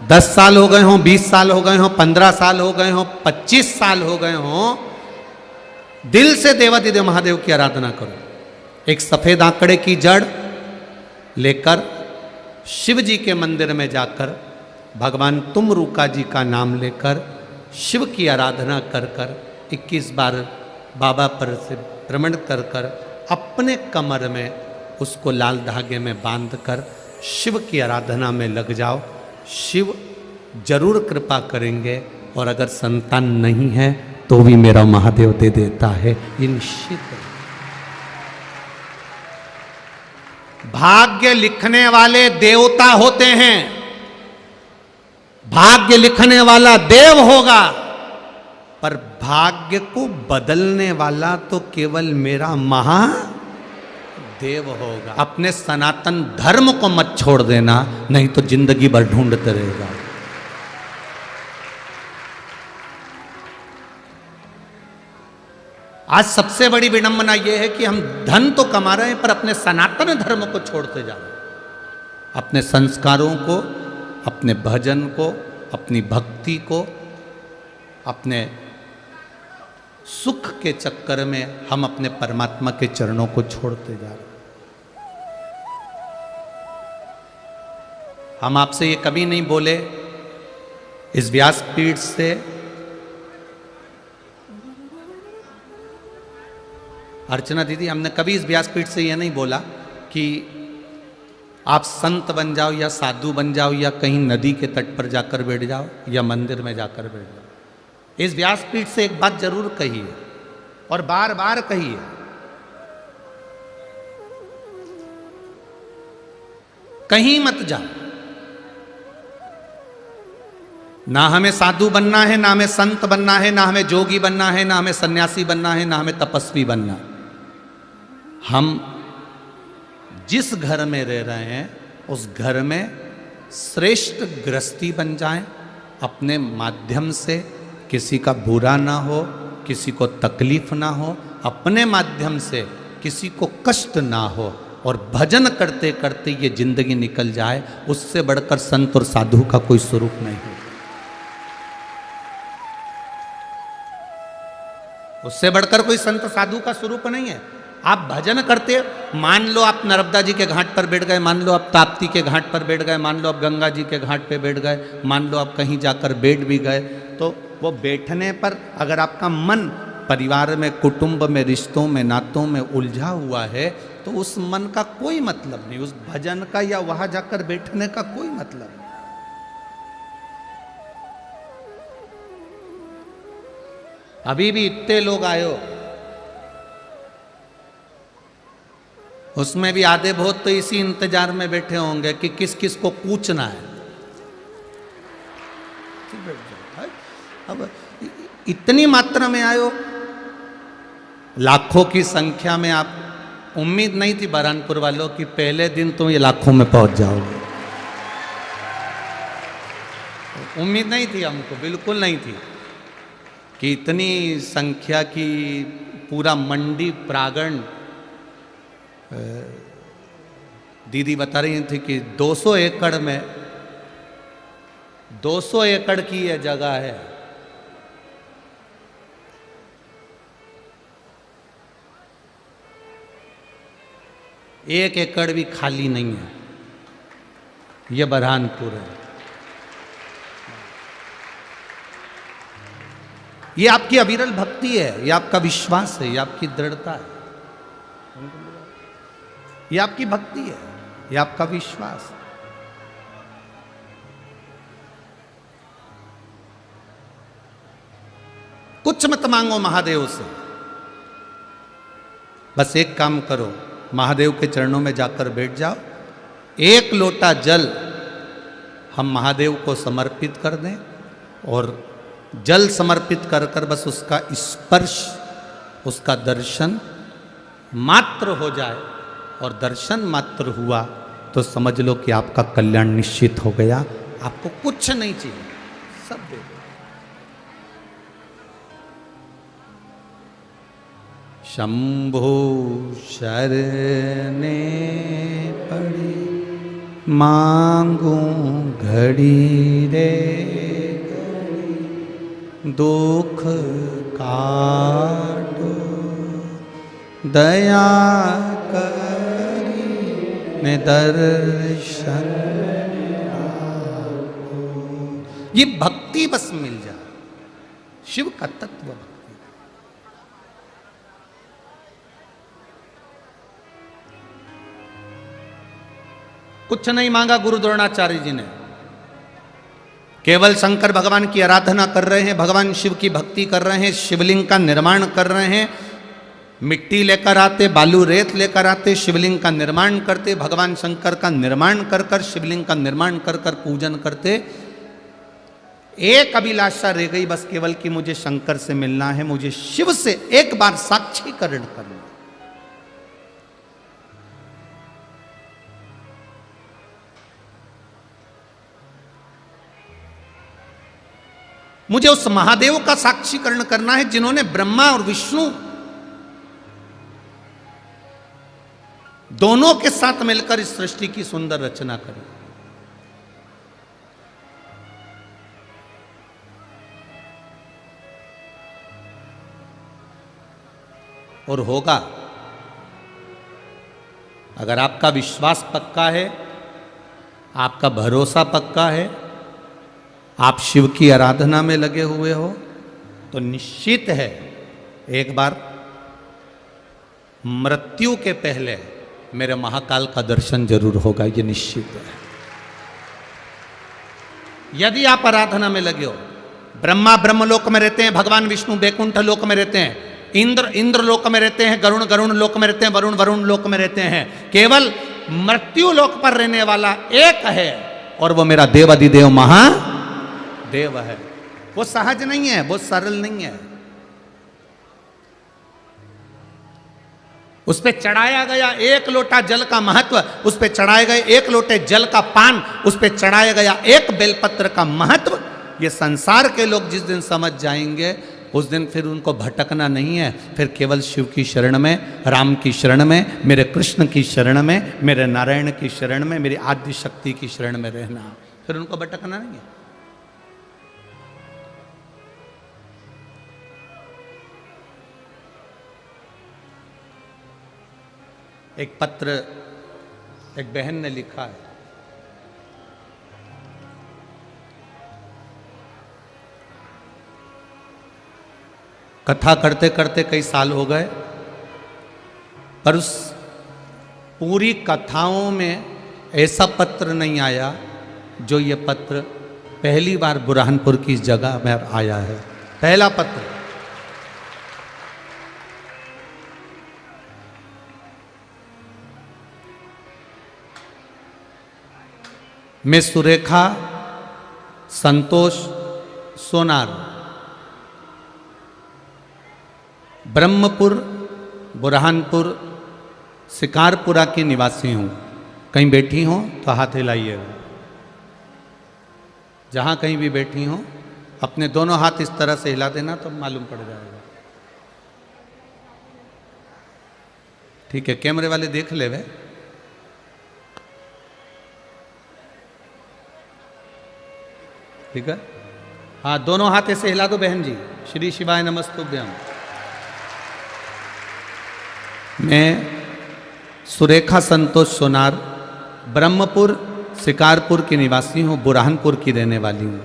10 साल हो गए हों, 20 साल हो गए हों, 15 साल हो गए हों, 25 साल हो गए हों, दिल से देवाधिदेव महादेव की आराधना करो। एक सफेद आंकड़े की जड़ लेकर शिव जी के मंदिर में जाकर भगवान तुमरुका जी का नाम लेकर शिव की आराधना कर कर 21 बार बाबा पर से भ्रमण कर कर अपने कमर में उसको लाल धागे में बांध कर शिव की आराधना में लग जाओ। शिव जरूर कृपा करेंगे, और अगर संतान नहीं है तो भी मेरा महादेव दे देता है, ये निश्चित है। भाग्य लिखने वाले देवता होते हैं, भाग्य लिखने वाला देव होगा, पर भाग्य को बदलने वाला तो केवल मेरा महादेव होगा। अपने सनातन धर्म को मत छोड़ देना, नहीं तो जिंदगी भर ढूंढते रहेगा। आज सबसे बड़ी विडंबना यह है कि हम धन तो कमा रहे हैं पर अपने सनातन धर्म को छोड़ते जा रहे हैं। अपने संस्कारों को, अपने भजन को, अपनी भक्ति को, अपने सुख के चक्कर में हम अपने परमात्मा के चरणों को छोड़ते जा रहे हैं। हम आपसे ये कभी नहीं बोले इस व्यासपीठ से अर्चना दीदी, हमने कभी इस व्यासपीठ से यह नहीं बोला कि आप संत बन जाओ या साधु बन जाओ या कहीं नदी के तट पर जाकर बैठ जाओ या मंदिर में जाकर बैठ जाओ। इस व्यासपीठ से एक बात जरूर कही है और बार बार कही है, कहीं मत जाओ। ना हमें साधु बनना है, ना हमें संत बनना है, ना हमें जोगी बनना है, ना हमें सन्यासी बनना है, ना हमें तपस्वी बनना है। हम जिस घर में रह रहे हैं उस घर में श्रेष्ठ गृहस्थी बन जाएं, अपने माध्यम से किसी का बुरा ना हो, किसी को तकलीफ ना हो, अपने माध्यम से किसी को कष्ट ना हो, और भजन करते करते ये जिंदगी निकल जाए, उससे बढ़कर संत और साधु का कोई स्वरूप नहीं है। उससे बढ़कर कोई संत साधु का स्वरूप नहीं है। आप भजन करते, मान लो आप नर्मदा जी के घाट पर बैठ गए, मान लो आप ताप्ती के घाट पर बैठ गए, मान लो आप गंगा जी के घाट पे बैठ गए, मान लो आप कहीं जाकर बैठ भी गए, तो वो बैठने पर अगर आपका मन परिवार में, कुटुंब में, रिश्तों में, नातों में उलझा हुआ है, तो उस मन का कोई मतलब नहीं, उस भजन का या वहां जाकर बैठने का कोई मतलब नहीं। अभी भी इतने लोग आए हो, उसमें भी आधे बहुत तो इसी इंतजार में बैठे होंगे कि किस किस को पूछना है। अब इतनी मात्रा में आयो, लाखों की संख्या में। आप उम्मीद नहीं थी बरहानपुर वालों की पहले दिन तुम ये लाखों में पहुंच जाओगे, उम्मीद नहीं थी हमको, बिल्कुल नहीं थी कि इतनी संख्या की पूरा मंडी प्रांगण। दीदी बता रही थी कि 200 एकड़ में 200 एकड़ की यह जगह है। एक एकड़ भी खाली नहीं है, यह बरहानपुर है। ये आपकी अविरल भक्ति है, ये आपका विश्वास है, ये आपकी दृढ़ता है, ये आपकी भक्ति है, ये आपका विश्वास है। कुछ मत मांगो महादेव से, बस एक काम करो, महादेव के चरणों में जाकर बैठ जाओ, एक लोटा जल हम महादेव को समर्पित कर दें, और जल समर्पित कर कर बस उसका स्पर्श, उसका दर्शन मात्र हो जाए, और दर्शन मात्र हुआ तो समझ लो कि आपका कल्याण निश्चित हो गया। आपको कुछ नहीं चाहिए, सब दे दो। शंभो शरणे पड़े मांगू घड़ी रे घड़ी दुख काटो दया करी ने दर्शन आपको। ये भक्ति बस मिल जाए, शिव का तत्व भक्ति। कुछ नहीं मांगा गुरु द्रोणाचार्य जी ने, केवल शंकर भगवान की आराधना कर रहे हैं, भगवान शिव की भक्ति कर रहे हैं, शिवलिंग का निर्माण कर रहे हैं। मिट्टी लेकर आते, बालू रेत लेकर आते, शिवलिंग का निर्माण करते, भगवान शंकर का निर्माण कर कर, शिवलिंग का निर्माण कर कर पूजन करते। एक अभिलाषा रह गई बस केवल कि मुझे शंकर से मिलना है, मुझे शिव से एक बार साक्षीकरण करना। मुझे उस महादेव का साक्षीकरण करना है जिन्होंने ब्रह्मा और विष्णु दोनों के साथ मिलकर इस सृष्टि की सुंदर रचना करी। और होगा, अगर आपका विश्वास पक्का है, आपका भरोसा पक्का है, आप शिव की आराधना में लगे हुए हो, तो निश्चित है एक बार मृत्यु के पहले मेरे महाकाल का दर्शन जरूर होगा, ये निश्चित है। यदि आप आराधना में लगे हो, ब्रह्मा ब्रह्मलोक में रहते हैं, भगवान विष्णु बैकुंठ लोक में रहते हैं, इंद्र इंद्र लोक में रहते हैं, गरुण गरुण लोक में रहते हैं, वरुण वरुण लोक में रहते हैं, केवल मृत्यु लोक पर रहने वाला एक है, और वो मेरा देवाधिदेव महादेव है। वो सहज नहीं है, वो सरल नहीं है। उस पे चढ़ाया गया एक लोटा जल का महत्व, उस पे चढ़ाए गए एक लोटे जल का पान, उस पे चढ़ाया गया एक बेलपत्र का महत्व, ये संसार के लोग जिस दिन समझ जाएंगे उस दिन फिर उनको भटकना नहीं है, फिर केवल शिव की शरण में, राम की शरण में, मेरे कृष्ण की शरण में, मेरे नारायण की शरण में, मेरी आद्य शक्ति की शरण में रहना, फिर उनको भटकना नहीं है। एक पत्र एक बहन ने लिखा है, कथा करते करते कई साल हो गए, पर उस पूरी कथाओं में ऐसा पत्र नहीं आया जो ये पत्र पहली बार बुरहानपुर की इस जगह में आया है। पहला पत्र। मैं सुरेखा संतोष सोनार, ब्रह्मपुर बुरहानपुर शिकारपुरा की निवासी हूँ। कहीं बैठी हो तो हाथ हिलाइएगा। जहाँ कहीं भी बैठी हो अपने दोनों हाथ इस तरह से हिला देना तो मालूम पड़ जाएगा। ठीक है, कैमरे वाले देख ले वे। ठीक है, हाँ दोनों हाथ ऐसे हिला दो बहन जी। श्री शिवाय नमस्तुभ्यम। मैं सुरेखा संतोष सोनार, ब्रह्मपुर शिकारपुर की निवासी हूँ, बुरहानपुर की रहने वाली हूँ।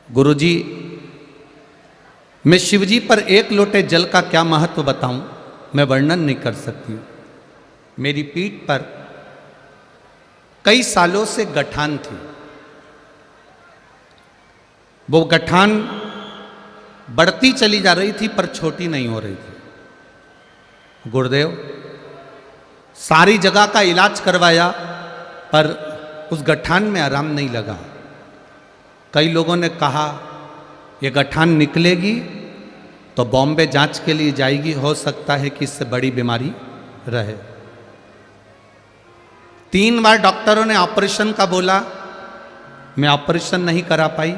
गुरुजी, मैं शिवजी पर एक लोटे जल का क्या महत्व बताऊं, मैं वर्णन नहीं कर सकती। मेरी पीठ पर कई सालों से गठान थी। वो गठान बढ़ती चली जा रही थी पर छोटी नहीं हो रही थी। गुरुदेव, सारी जगह का इलाज करवाया पर उस गठान में आराम नहीं लगा। कई लोगों ने कहा ये गठान निकलेगी तो बॉम्बे जांच के लिए जाएगी, हो सकता है कि इससे बड़ी बीमारी रहे। 3 बार डॉक्टरों ने ऑपरेशन का बोला, मैं ऑपरेशन नहीं करा पाई।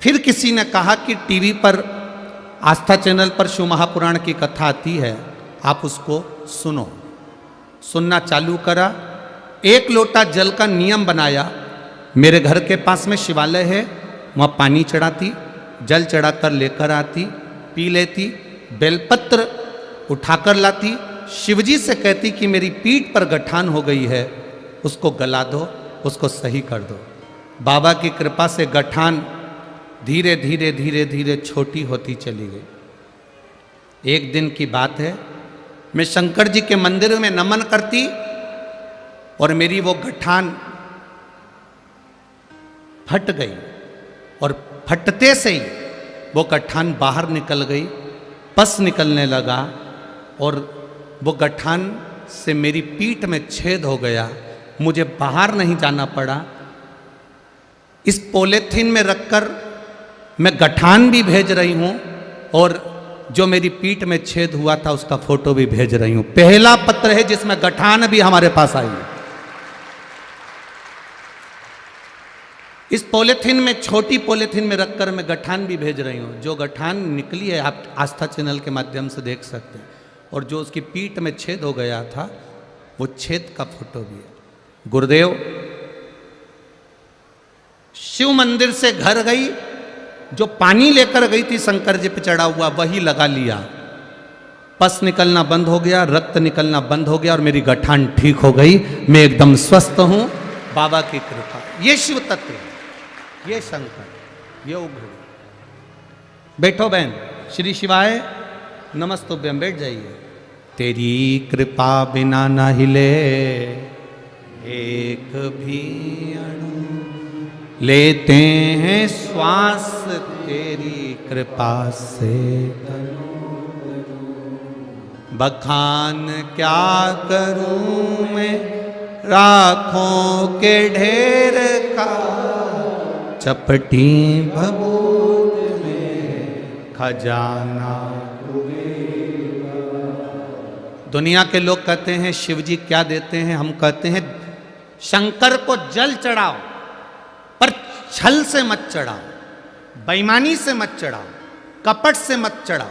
फिर किसी ने कहा कि टीवी पर आस्था चैनल पर शिव महापुराण की कथा आती है, आप उसको सुनो। सुनना चालू करा 1 लोटा जल का नियम बनाया। मेरे घर के पास में शिवालय है, वहाँ पानी चढ़ाती, जल चढ़ाकर लेकर आती, पी लेती, बेलपत्र उठाकर लाती, शिवजी से कहती कि मेरी पीठ पर गठान हो गई है, उसको गला दो, उसको सही कर दो। बाबा की कृपा से गठान धीरे धीरे धीरे धीरे छोटी होती चली गई। एक दिन की बात है, मैं शंकर जी के मंदिर में नमन करती और मेरी वो गठान फट गई और फटते से ही वो गठान बाहर निकल गई, पस निकलने लगा और वो गठान से मेरी पीठ में छेद हो गया। मुझे बाहर नहीं जाना पड़ा। इस पॉलीथीन में रखकर मैं गठान भी भेज रही हूं और जो मेरी पीठ में छेद हुआ था उसका फोटो भी भेज रही हूं। पहला पत्र है जिसमें गठान भी हमारे पास आई है। इस पॉलीथीन में, छोटी पॉलीथीन में रखकर मैं गठान भी भेज रही हूं। जो गठान निकली है आप आस्था चैनल के माध्यम से देख सकते हैं, और जो उसकी पीठ में छेद हो गया था वो छेद का फोटो भी है। गुरुदेव शिव मंदिर से घर गई, जो पानी लेकर गई थी शंकर जी पे चढ़ा हुआ वही लगा लिया, पस निकलना बंद हो गया, रक्त निकलना बंद हो गया और मेरी गठान ठीक हो गई। मैं एकदम स्वस्थ हूं, बाबा की कृपा। ये शिव तत्व, ये शंकर, ये उग्र। बैठो बहन, श्री शिवाय नमस्तुभ्यम, बैठ जाइए। तेरी कृपा बिना न हिले एक भी अणु, लेते हैं श्वास तेरी कृपा से। बखान क्या करूं मैं राखों के ढेर का, चपटी भभूत में खजाना। दुनिया के लोग कहते हैं शिव जी क्या देते हैं, हम कहते हैं शंकर को जल चढ़ाओ, पर छल से मत चढ़ाओ, बेईमानी से मत चढ़ाओ, कपट से मत चढ़ाओ,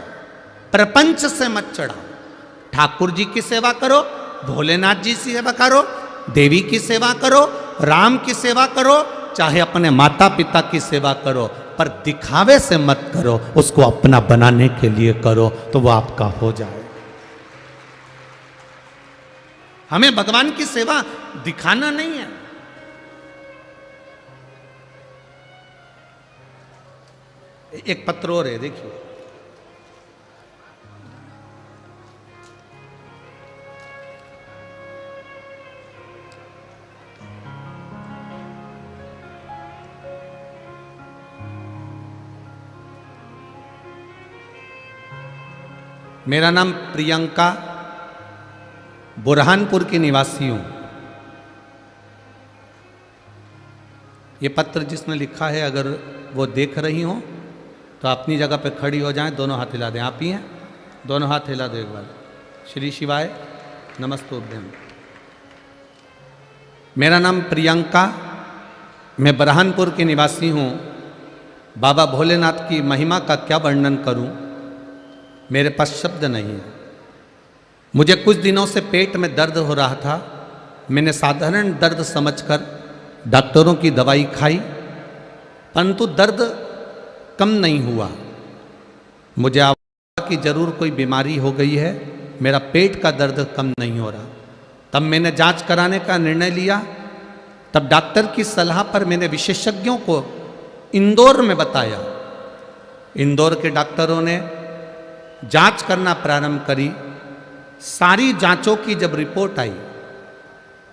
प्रपंच से मत चढ़ाओ। ठाकुर जी की सेवा करो, भोलेनाथ जी की सेवा करो, देवी की सेवा करो, राम की सेवा करो, चाहे अपने माता पिता की सेवा करो, पर दिखावे से मत करो, उसको अपना बनाने के लिए करो तो वो आपका हो जाए। हमें भगवान की सेवा दिखाना नहीं है। एक पत्र और है, देखिए। मेरा नाम प्रियंका, बुरहानपुर की निवासी हूं। ये पत्र जिसने लिखा है, अगर वो देख रही हो तो अपनी जगह पे खड़ी हो जाएं, दोनों हाथ हिला दें। आप ही हैं, दोनों हाथ हिला दो एक बार। श्री शिवाय नमस्तुभ्यम। मेरा नाम प्रियंका, मैं बुरहानपुर की निवासी हूँ। बाबा भोलेनाथ की महिमा का क्या वर्णन करूँ, मेरे पास शब्द नहीं है। मुझे कुछ दिनों से पेट में दर्द हो रहा था। मैंने साधारण दर्द समझकर डॉक्टरों की दवाई खाई, परंतु दर्द कम नहीं हुआ। मुझे आवाज़ कि जरूर कोई बीमारी हो गई है, मेरा पेट का दर्द कम नहीं हो रहा। तब मैंने जांच कराने का निर्णय लिया। तब डॉक्टर की सलाह पर मैंने विशेषज्ञों को इंदौर में बताया। इंदौर के डॉक्टरों ने जांच करना प्रारंभ करी। सारी जांचों की जब रिपोर्ट आई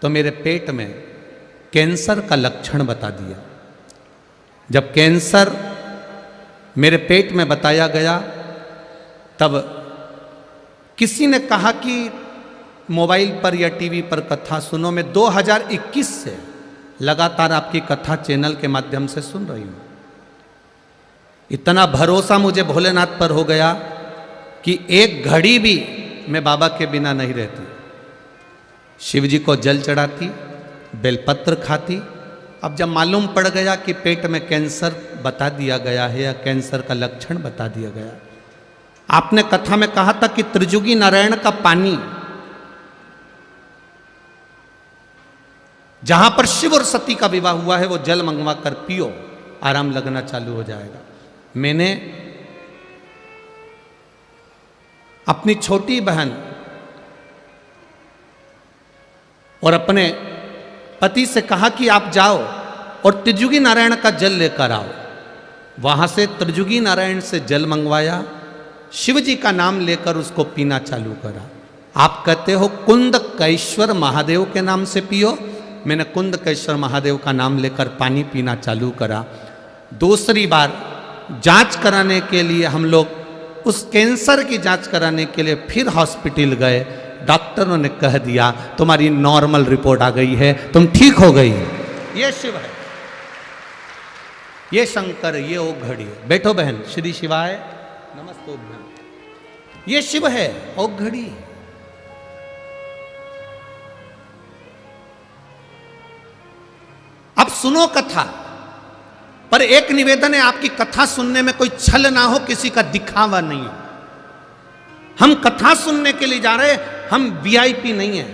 तो मेरे पेट में कैंसर का लक्षण बता दिया। जब कैंसर मेरे पेट में बताया गया, तब किसी ने कहा कि मोबाइल पर या टीवी पर कथा सुनो। मैं 2021 से लगातार आपकी कथा चैनल के माध्यम से सुन रही हूँ। इतना भरोसा मुझे भोलेनाथ पर हो गया कि एक घड़ी भी मैं बाबा के बिना नहीं रहती। शिव जी को जल चढ़ाती, बेलपत्र खाती। अब जब मालूम पड़ गया कि पेट में कैंसर बता दिया गया है या कैंसर का लक्षण बता दिया गया, आपने कथा में कहा था कि त्रिजुगी नारायण का पानी जहां पर शिव और सती का विवाह हुआ है वो जल मंगवा कर पियो, आराम लगना चालू हो जाएगा। मैंने अपनी छोटी बहन और अपने पति से कहा कि आप जाओ और त्रिजुगी नारायण का जल लेकर आओ। वहां से त्रिजुगी नारायण से जल मंगवाया, शिव जी का नाम लेकर उसको पीना चालू करा। आप कहते हो कुंदकेश्वर महादेव के नाम से पियो, मैंने कुंदकेश्वर महादेव का नाम लेकर पानी पीना चालू करा। दूसरी बार जांच कराने के लिए हम लोग उस कैंसर की जांच कराने के लिए फिर हॉस्पिटल गए। डॉक्टरों ने कह दिया तुम्हारी नॉर्मल रिपोर्ट आ गई है, तुम ठीक हो गई। ये शिव है, ये शंकर, ये ओ घड़ी है। बैठो बहन, श्री शिवाय नमस्ते। ये शिव है, ओ घड़ी। अब सुनो कथा, पर एक निवेदन है, आपकी कथा सुनने में कोई छल ना हो, किसी का दिखावा नहीं हो। हम कथा सुनने के लिए जा रहे, हम वीआईपी नहीं है,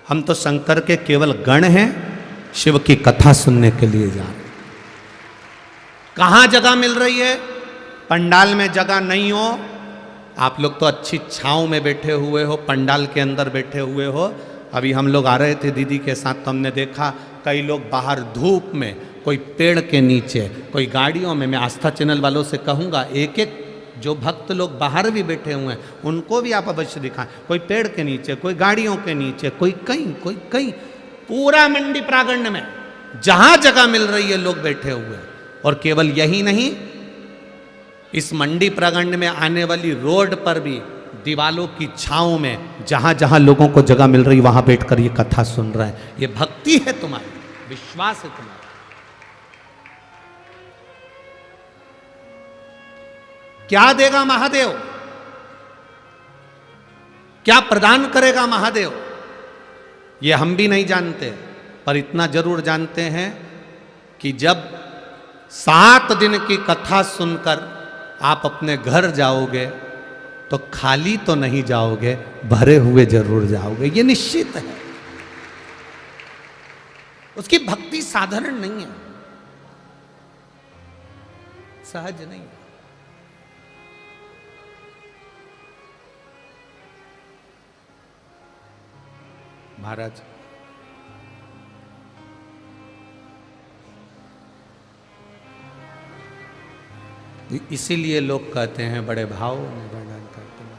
हम तो शंकर के केवल गण हैं, शिव की कथा सुनने के लिए जा रहे। कहां जगह मिल रही है? पंडाल में जगह नहीं हो, आप लोग तो अच्छी छांव में बैठे हुए हो, पंडाल के अंदर बैठे हुए हो। अभी हम लोग आ रहे थे दीदी के साथ, तो हमने देखा कई लोग बाहर धूप में, कोई पेड़ के नीचे, कोई गाड़ियों में। मैं आस्था चैनल वालों से कहूँगा, एक एक जो भक्त लोग बाहर भी बैठे हुए हैं उनको भी आप अवश्य दिखाएं। कोई पेड़ के नीचे, कोई गाड़ियों के नीचे, कोई कहीं, पूरा मंडी प्रांगण में जहां जगह मिल रही है लोग बैठे हुए हैं। और केवल यही नहीं, इस मंडी प्रांगण में आने वाली रोड पर भी दीवालों की छांव में जहां जहां लोगों को जगह मिल रही वहां बैठकर ये कथा सुन रहे हैं। ये भक्ति है तुम्हारी, विश्वास है तुम्हारा। क्या देगा महादेव, क्या प्रदान करेगा महादेव, ये हम भी नहीं जानते, पर इतना जरूर जानते हैं कि जब 7 दिन की कथा सुनकर आप अपने घर जाओगे तो खाली तो नहीं जाओगे, भरे हुए जरूर जाओगे, ये निश्चित है। उसकी भक्ति साधारण नहीं है, सहज नहीं है। महाराज इसीलिए लोग कहते हैं बड़े भाव में वर्णन करते हैं।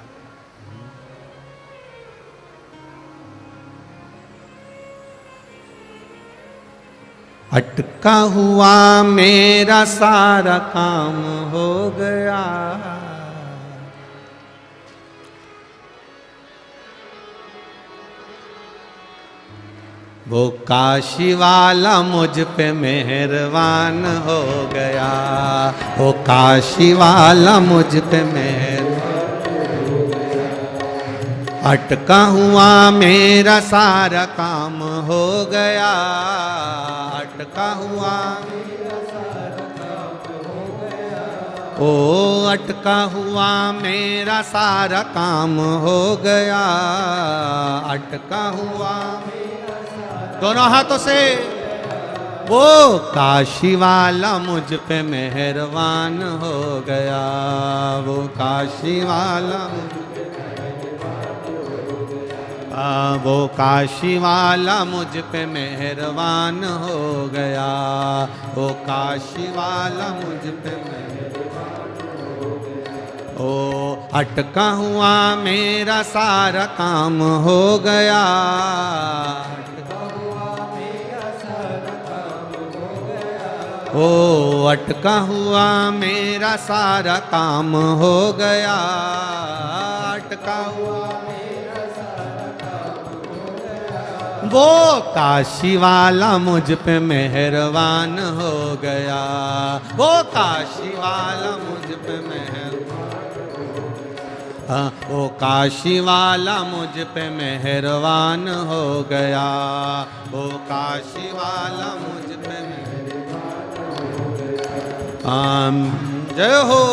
अटका हुआ मेरा सारा काम हो गया, वो काशी वाला मुझ पे मेहरबान हो गया, वो काशी वाला मुझ पे मेहरबान हो गया। अटका हुआ मेरा सारा काम हो गया, अटका हुआ मेरा सारा काम हो गया। ओ अटका हुआ मेरा सारा काम हो गया, अटका हुआ दोनों हाथों से। वो काशी वाला मुझ पे मेहरबान हो गया, वो काशी वाला वो काशी वाला मुझ पे मेहरबान हो गया, वो काशी वाला मुझ पे मेहरबान हो गया। ओ अटका हुआ मेरा सारा काम हो गया, ओ अटका हुआ मेरा सारा काम हो गया, अटका हुआ मेरा सारा काम हो गया। वो काशी वाला मुझ पे मेहरबान हो गया, वो काशी वाला मुझ पे मेहरबान हो गया। वो काशी वाला मुझ पे मेहरबान हो गया, वो काशी वाला मुझ पे जय हो।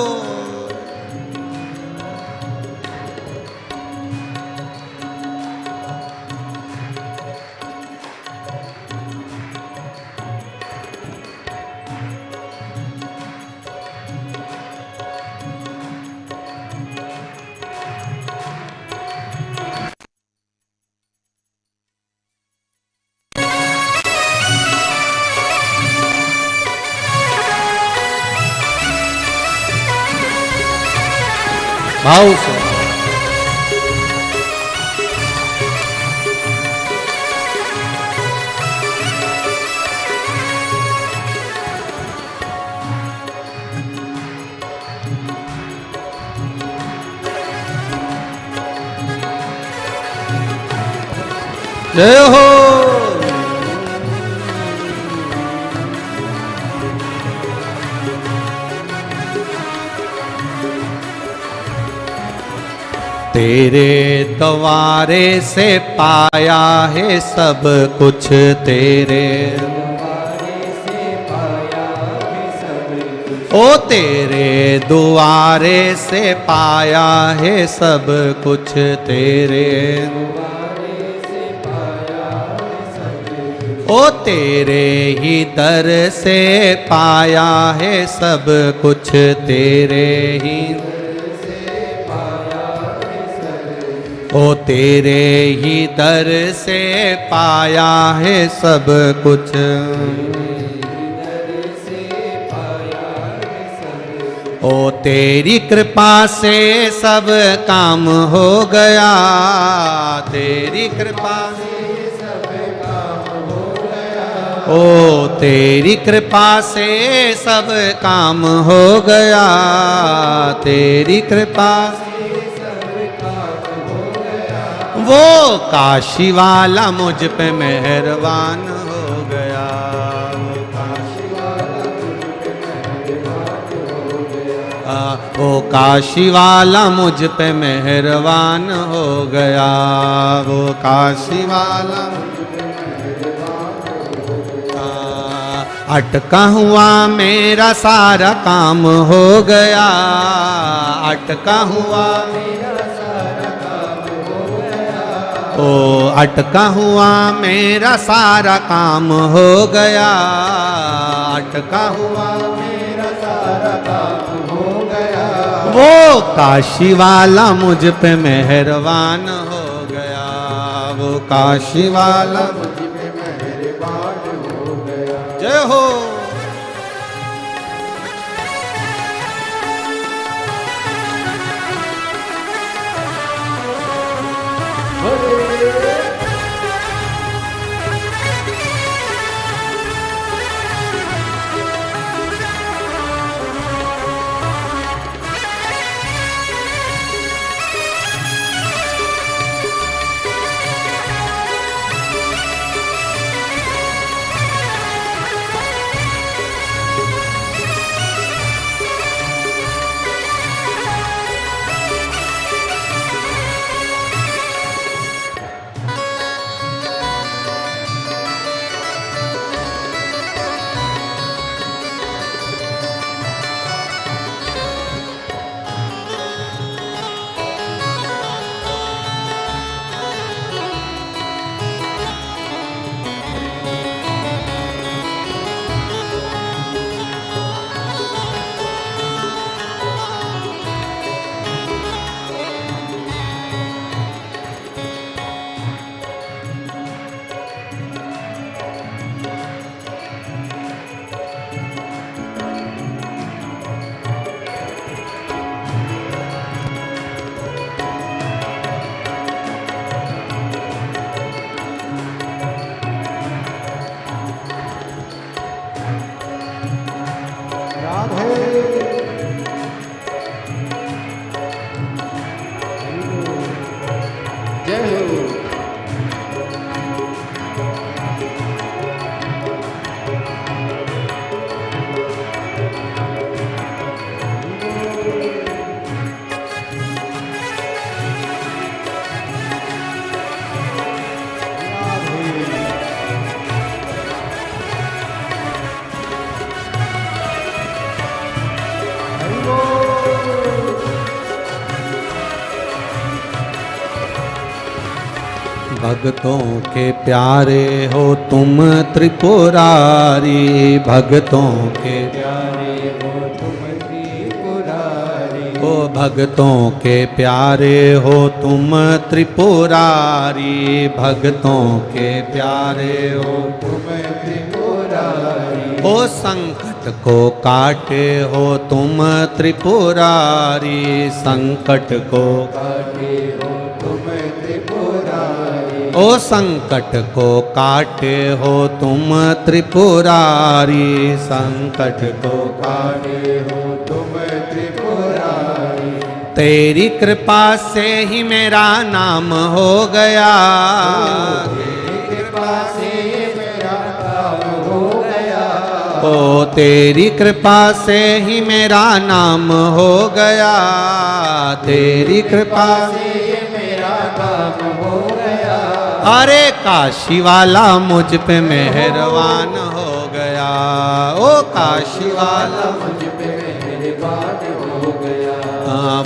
भाव से। जय हो। तेरे द्वारे से पाया है सब कुछ, तेरे द्वारे से पाया है सब कुछ। ओ तेरे द्वारे से पाया है सब कुछ, तेरे द्वारे से पाया है सब कुछ। ओ तेरे ही दर से पाया है सब कुछ, तेरे ही ओ तेरे ही दर से पाया है सब कुछ। ओ तेरी कृपा से सब काम हो गया, तेरी कृपा से सब काम हो गया। ओ तेरी कृपा से सब काम हो गया, तेरी कृपा वो काशी वाला मुझ पे मेहरबान हो गया, वो काशी वाला मुझ पे मेहरबान हो गया। वो काशी वाला मुझ पे मेहरबान हो गया, वो काशी वाला मुझ पे मेहरबान हो गया। अटका हुआ मेरा सारा काम हो गया, अटका हुआ ओ अटका हुआ मेरा सारा काम हो गया, अटका हुआ मेरा सारा काम हो गया। वो काशी वाला मुझ पे मेहरबान हो गया, वो काशी वाला मुझ पे मेहरबान हो गया। जय हो। भक्तों के प्यारे हो तुम त्रिपुरारी, भक्तों के प्यारे हो तुम त्रिपुरारी। ओ भक्तों के प्यारे हो तुम त्रिपुरारी, भक्तों के प्यारे हो तुम त्रिपुरारी। ओ संकट संकट को काटे हो तुम त्रिपुरारी, संकट को काटे हो तुम त्रिपुरारी। ओ संकट को काटे हो तुम त्रिपुरारी, संकट को काटे हो तुम त्रिपुरारी। तेरी कृपा से ही मेरा नाम हो गया, तेरी कृपा से मेरा नाम हो गया। ओ तेरी कृपा से ही मेरा नाम हो गया, तेरी कृपा से मेरा नाम हो गया। अरे काशी वाला मुझ पे मेहरबान हो गया, ओ काशी वाला मुझ पे मेहरबान हो गया।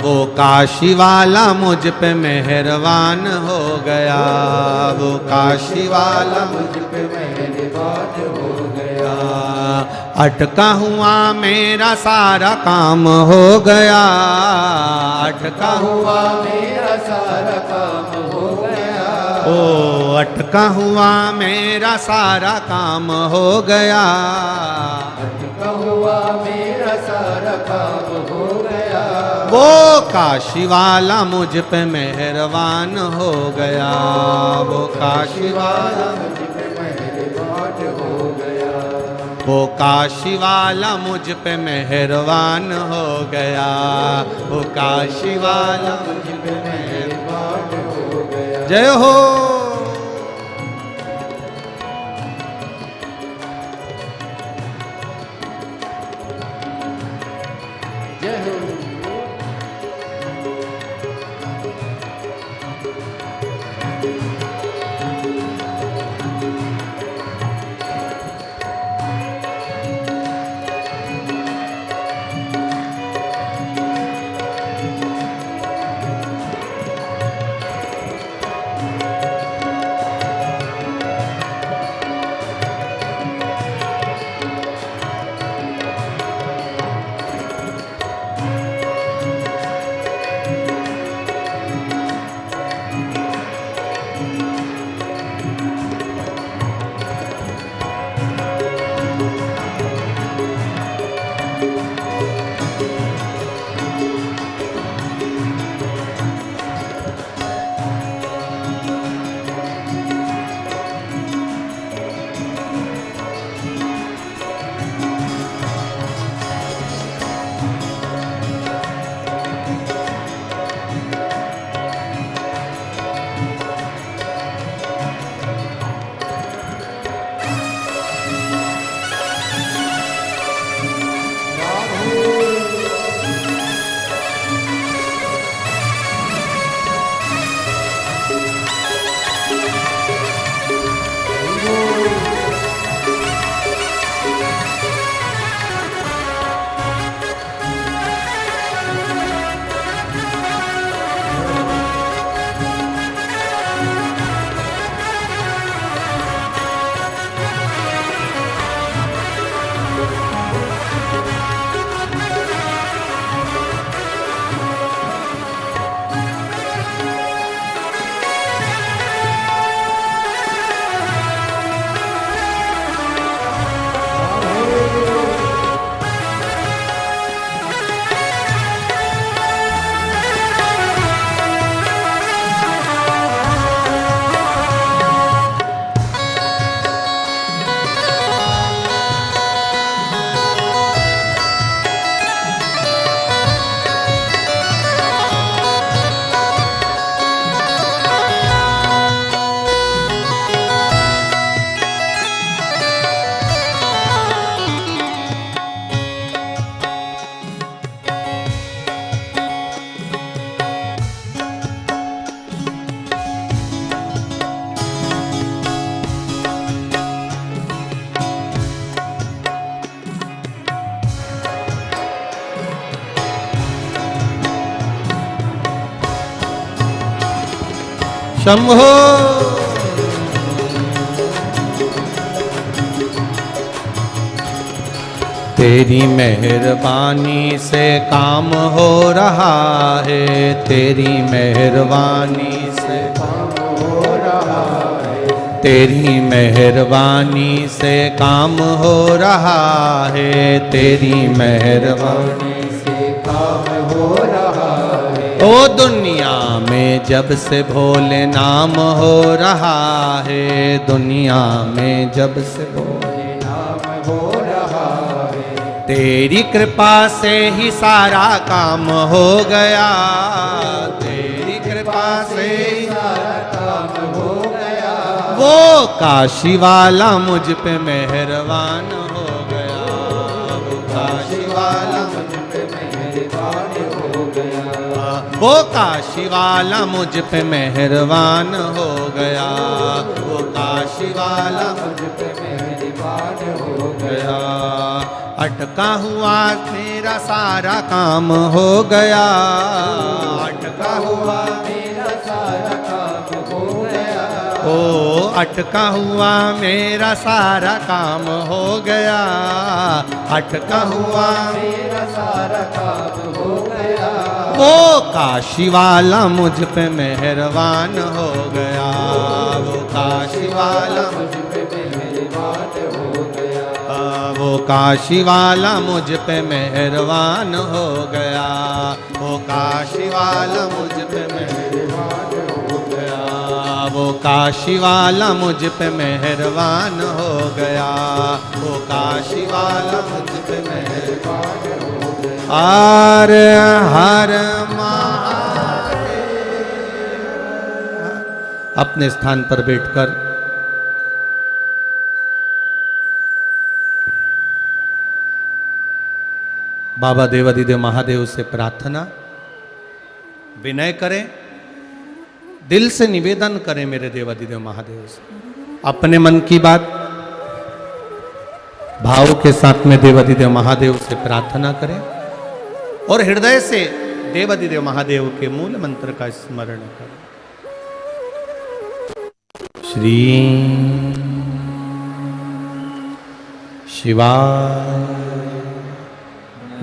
वो काशी वाला मुझ पे मेहरबान हो गया, वो काशी वाला मुझ पे मेहरबान हो गया। अटका हुआ मेरा सारा काम हो गया, अटका हुआ मेरा सारा काम हो गया। ओ अटका हुआ मेरा सारा काम हो गया, अटका हुआ मेरा सारा काम हो गया। वो काशी वाला मुझ पे मेहरबान हो गया, वो काशी वाला मुझ पे मेहरबान हो गया। वो काशी वाला मुझ पे मेहरबान हो गया, वो काशी वाला मुझ पे मेहरबान हो गया। जय हो। जय हो। शंभो। तेरी मेहरबानी से काम हो रहा है, तेरी मेहरबानी से काम हो रहा है, तेरी मेहरबानी से काम हो रहा है, तेरी मेहरबानी से काम हो रहा है। ओ दुनिया में जब से भोले नाम हो रहा है, दुनिया में जब से भोले नाम हो रहा है। तेरी कृपा से ही सारा काम हो गया, तेरी कृपा से ही सारा काम हो गया। वो काशी वाला मुझ पे मेहरबान हो गया, वो काशी वाला मुझ पे मेहरबान हो गया। वो काशी वाला मुझ पे मेहरबान हो गया, वो काशी वाला मुझ पे मेहरबान हो गया। अटका हुआ मेरा सारा काम हो गया, अटका हुआ मेरा सारा काम हो गया। ओ अटका हुआ मेरा सारा काम हो गया, अटका हुआ मेरा सारा काम हो गया। वो काशी वाला मुझ पे मेहरबान हो गया, वो काशी वाला मुझ पे मेहरबान हो गया। वो काशी वाला मुझ पे मेहरबान हो गया, वो काशी वाला मुझ पे मेहरबान हो गया, वो काशी वाला मुझ पे मेहरबान हो गया, वो काशी वाला मुझ पे मेहरबान हो गया। हर हर महादेव। अपने स्थान पर बैठकर बाबा देवादिदेव महादेव से प्रार्थना विनय करें, दिल से निवेदन करें मेरे देवादिदेव महादेव से, अपने मन की बात भाव के साथ में देवादिदेव महादेव से प्रार्थना करें और हृदय से देवादिदेव महादेव के मूल मंत्र का स्मरण करें। श्री शिवाय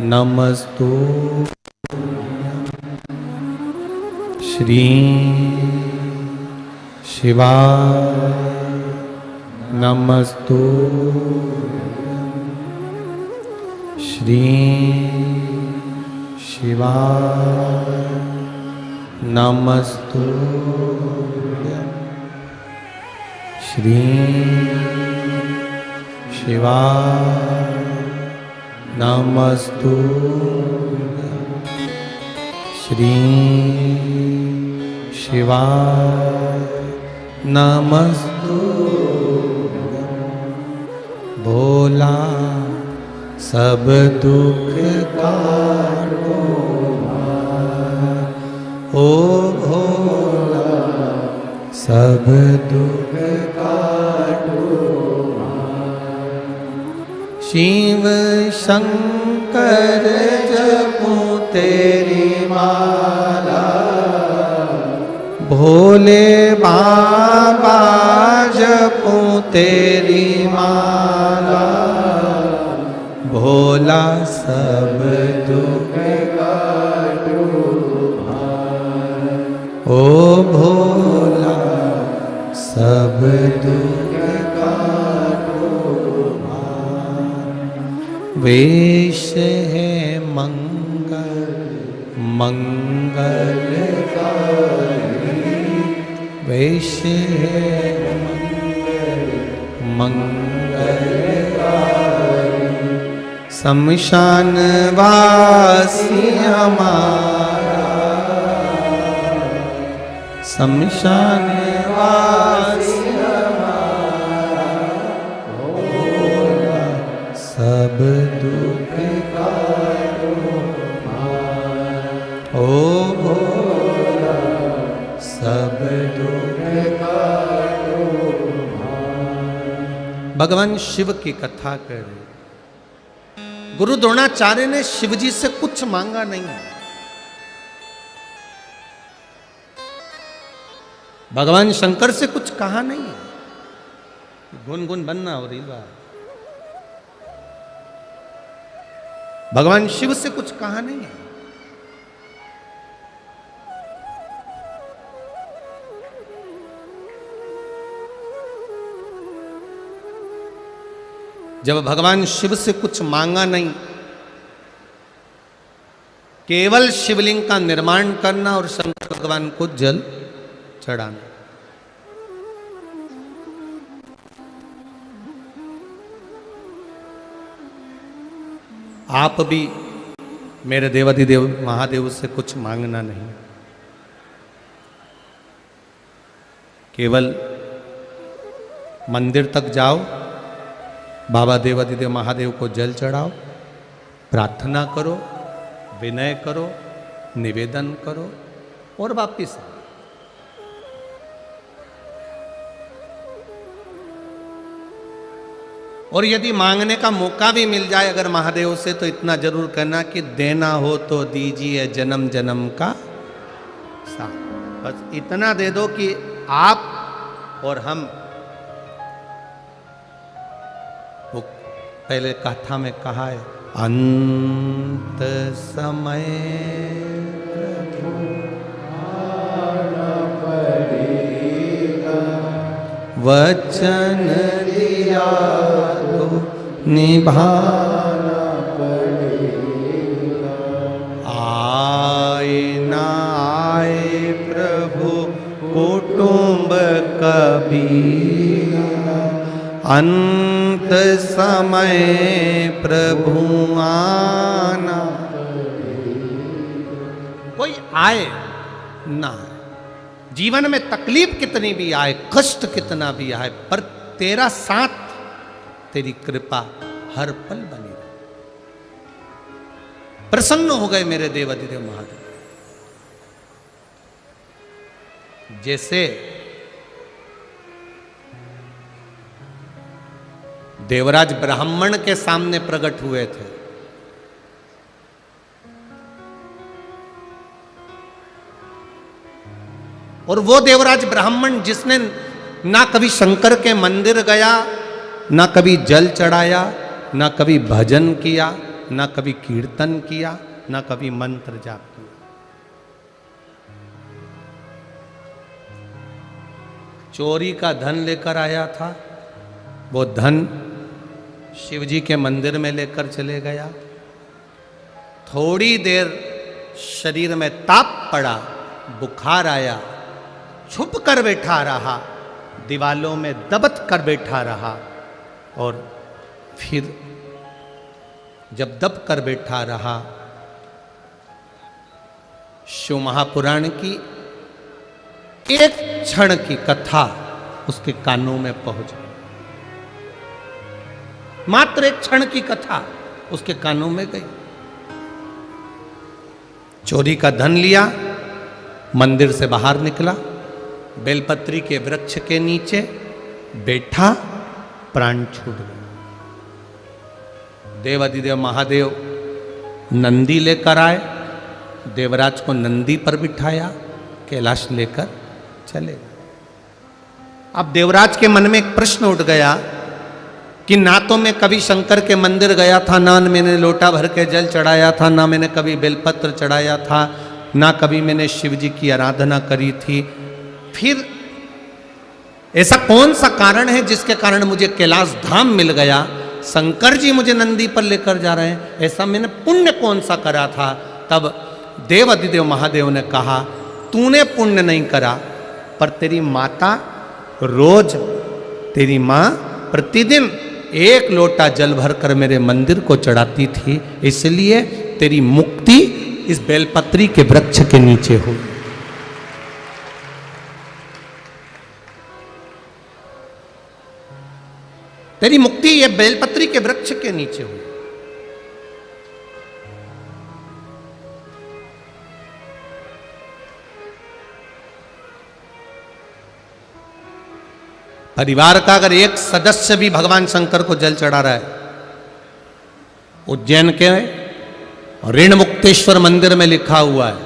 नमस्तु, श्री शिवाय नमस्तु, श्री शिवाय नमस्तु, श्री शिवाय नमस्तु, श्री शिवाय नमस्तु। भोला सब दुख काटो, ओ भोला सब दुख काटो। शिव शंकर जपूं तेरी माला, भोले बाबा जपूं तेरी माला, भोला सब दुख काटो। ओ भोला सब दुख काटो। वेश है मंगल मंगलकारी, वेश है मंगलकारी, शमशान वासी हमारा, शमशान वासी हमारा, भोला सब दुख काटो। ओ भोला सब दुख काटो। भगवान शिव की कथा करें। गुरु द्रोणाचार्य ने शिवजी से कुछ मांगा नहीं, भगवान शंकर से कुछ कहा नहीं, गुनगुन बनना हो रही बात। भगवान शिव से कुछ कहा नहीं है। जब भगवान शिव से कुछ मांगा नहीं, केवल शिवलिंग का निर्माण करना और शंकर भगवान को जल चढ़ाना। आप भी मेरे देवाधिदेव महादेव से कुछ मांगना नहीं, केवल मंदिर तक जाओ, बाबा देवाधिदेव महादेव को जल चढ़ाओ, प्रार्थना करो, विनय करो, निवेदन करो और वापिस आओ। और यदि मांगने का मौका भी मिल जाए अगर महादेव से, तो इतना जरूर करना कि देना हो तो दीजिए जन्म जन्म का साथ। बस इतना दे दो कि आप और हम, वो पहले कथा में कहा है, अंत समय वचन दिया तो निभाना पड़ेगा। आए ना आए प्रभु कुटुंब कबीरा, अंत समय प्रभु आना। कोई आए ना आए, जीवन में तकलीफ कितनी भी आए, कष्ट कितना भी आए, पर तेरा साथ, तेरी कृपा हर पल बनी रहे। प्रसन्न हो गए मेरे देवाधिदेव महादेव। जैसे देवराज ब्राह्मण के सामने प्रकट हुए थे, और वो देवराज ब्राह्मण जिसने ना कभी शंकर के मंदिर गया, ना कभी जल चढ़ाया, ना कभी भजन किया, ना कभी कीर्तन किया, ना कभी मंत्र जाप किया, चोरी का धन लेकर आया था। वो धन शिवजी के मंदिर में लेकर चले गया। थोड़ी देर शरीर में ताप पड़ा, बुखार आया, छुप कर बैठा रहा, दीवालों में दबत कर बैठा रहा, और फिर जब दब कर बैठा रहा, शिव महापुराण की एक क्षण की कथा उसके कानों में पहुंच गई। मात्र एक क्षण की कथा उसके कानों में गई। चोरी का धन लिया, मंदिर से बाहर निकला, बेलपत्री के वृक्ष के नीचे बैठा, प्राण छूट गया। देवाधिदेव महादेव नंदी लेकर आए, देवराज को नंदी पर बिठाया, कैलाश लेकर चले। अब देवराज के मन में एक प्रश्न उठ गया कि ना तो मैं कभी शंकर के मंदिर गया था, ना मैंने लोटा भर के जल चढ़ाया था, ना मैंने कभी बेलपत्र चढ़ाया था, ना कभी मैंने शिव जी की आराधना करी थी। फिर ऐसा कौन सा कारण है जिसके कारण मुझे कैलाश धाम मिल गया, शंकर जी मुझे नंदी पर लेकर जा रहे हैं? ऐसा मैंने पुण्य कौन सा करा था? तब देवाधिदेव महादेव ने कहा, तूने पुण्य नहीं करा, पर तेरी माता रोज, तेरी माँ प्रतिदिन एक लोटा जल भरकर मेरे मंदिर को चढ़ाती थी, इसलिए तेरी मुक्ति इस बेलपत्री के वृक्ष के नीचे हुई। तेरी मुक्ति ये बेलपत्री के वृक्ष के नीचे हुई। परिवार का अगर एक सदस्य भी भगवान शंकर को जल चढ़ा रहा है, उज्जैन के ऋण मुक्तेश्वर मंदिर में लिखा हुआ है,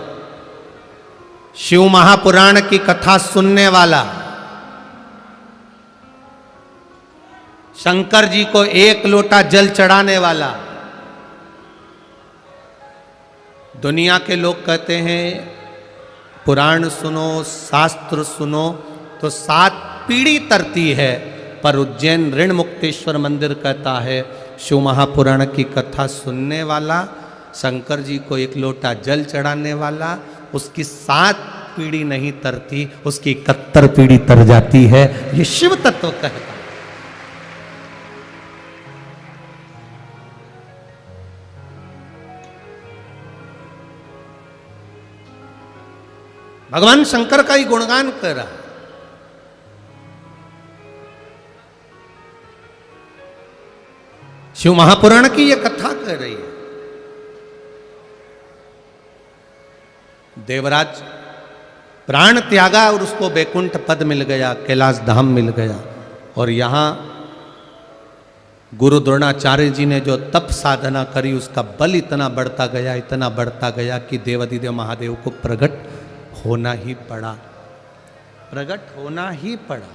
शिव महापुराण की कथा सुनने वाला, शंकर जी को एक लोटा जल चढ़ाने वाला। दुनिया के लोग कहते हैं पुराण सुनो, शास्त्र सुनो तो 7 पीढ़ी तरती है, पर उज्जैन ऋण मुक्तेश्वर मंदिर कहता है शिव महापुराण की कथा सुनने वाला, शंकर जी को एक लोटा जल चढ़ाने वाला, उसकी 7 पीढ़ी नहीं तरती, उसकी 71 पीढ़ी तर जाती है। ये शिव तत्व कहता है। भगवान शंकर का ही गुणगान कर रहा है। शिव महापुराण की यह कथा कर रही है। देवराज प्राण त्यागा और उसको बैकुंठ पद मिल गया, कैलाश धाम मिल गया। और यहां गुरु द्रोणाचार्य जी ने जो तप साधना करी, उसका बल इतना बढ़ता गया, इतना बढ़ता गया कि देवाधिदेव महादेव को प्रकट होना ही पड़ा, प्रकट होना ही पड़ा।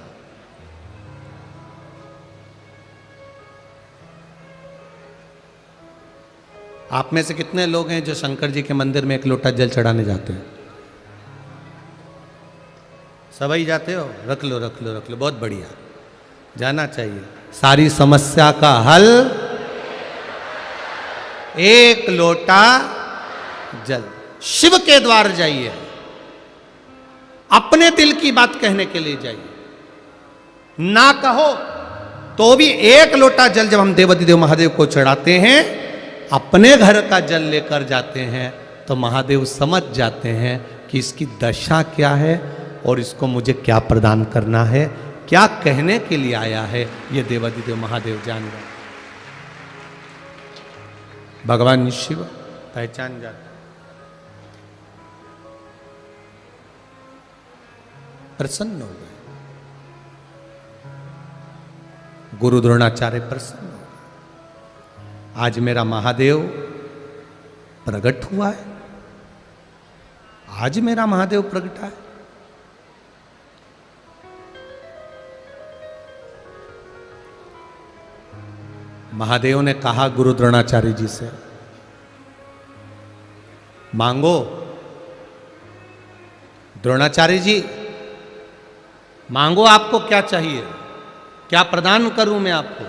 आप में से कितने लोग हैं जो शंकर जी के मंदिर में एक लोटा जल चढ़ाने जाते हैं? सभी जाते हो? रख लो रख लो रख लो, बहुत बढ़िया, जाना चाहिए। सारी समस्या का हल एक लोटा जल। शिव के द्वार जाइए, अपने दिल की बात कहने के लिए जाइए, ना कहो तो भी एक लोटा जल जब हम देवाधिदेव महादेव को चढ़ाते हैं, अपने घर का जल लेकर जाते हैं, तो महादेव समझ जाते हैं कि इसकी दशा क्या है और इसको मुझे क्या प्रदान करना है, क्या कहने के लिए आया है, ये देवाधिदेव महादेव जान गए। भगवान शिव पहचान जाते, प्रसन्न हो गए। गुरु द्रोणाचार्य प्रसन्न हो गए। आज मेरा महादेव प्रकट हुआ है, आज मेरा महादेव प्रगटा है। महादेव ने कहा गुरु द्रोणाचार्य जी से, मांगो। द्रोणाचार्य जी मांगो, आपको क्या चाहिए, क्या प्रदान करूं मैं आपको?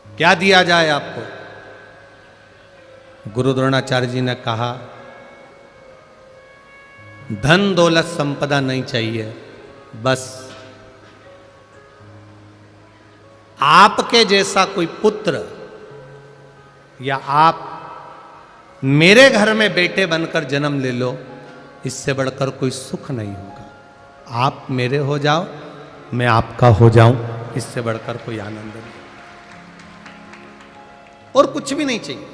क्या दिया जाए आपको? गुरु द्रोणाचार्य जी ने कहा, धन दौलत संपदा नहीं चाहिए, बस आपके जैसा कोई पुत्र या आप मेरे घर में बेटे बनकर जन्म ले लो, इससे बढ़कर कोई सुख नहीं होगा। आप मेरे हो जाओ, मैं आपका हो जाऊं, इससे बढ़कर कोई आनंद नहीं, और कुछ भी नहीं चाहिए।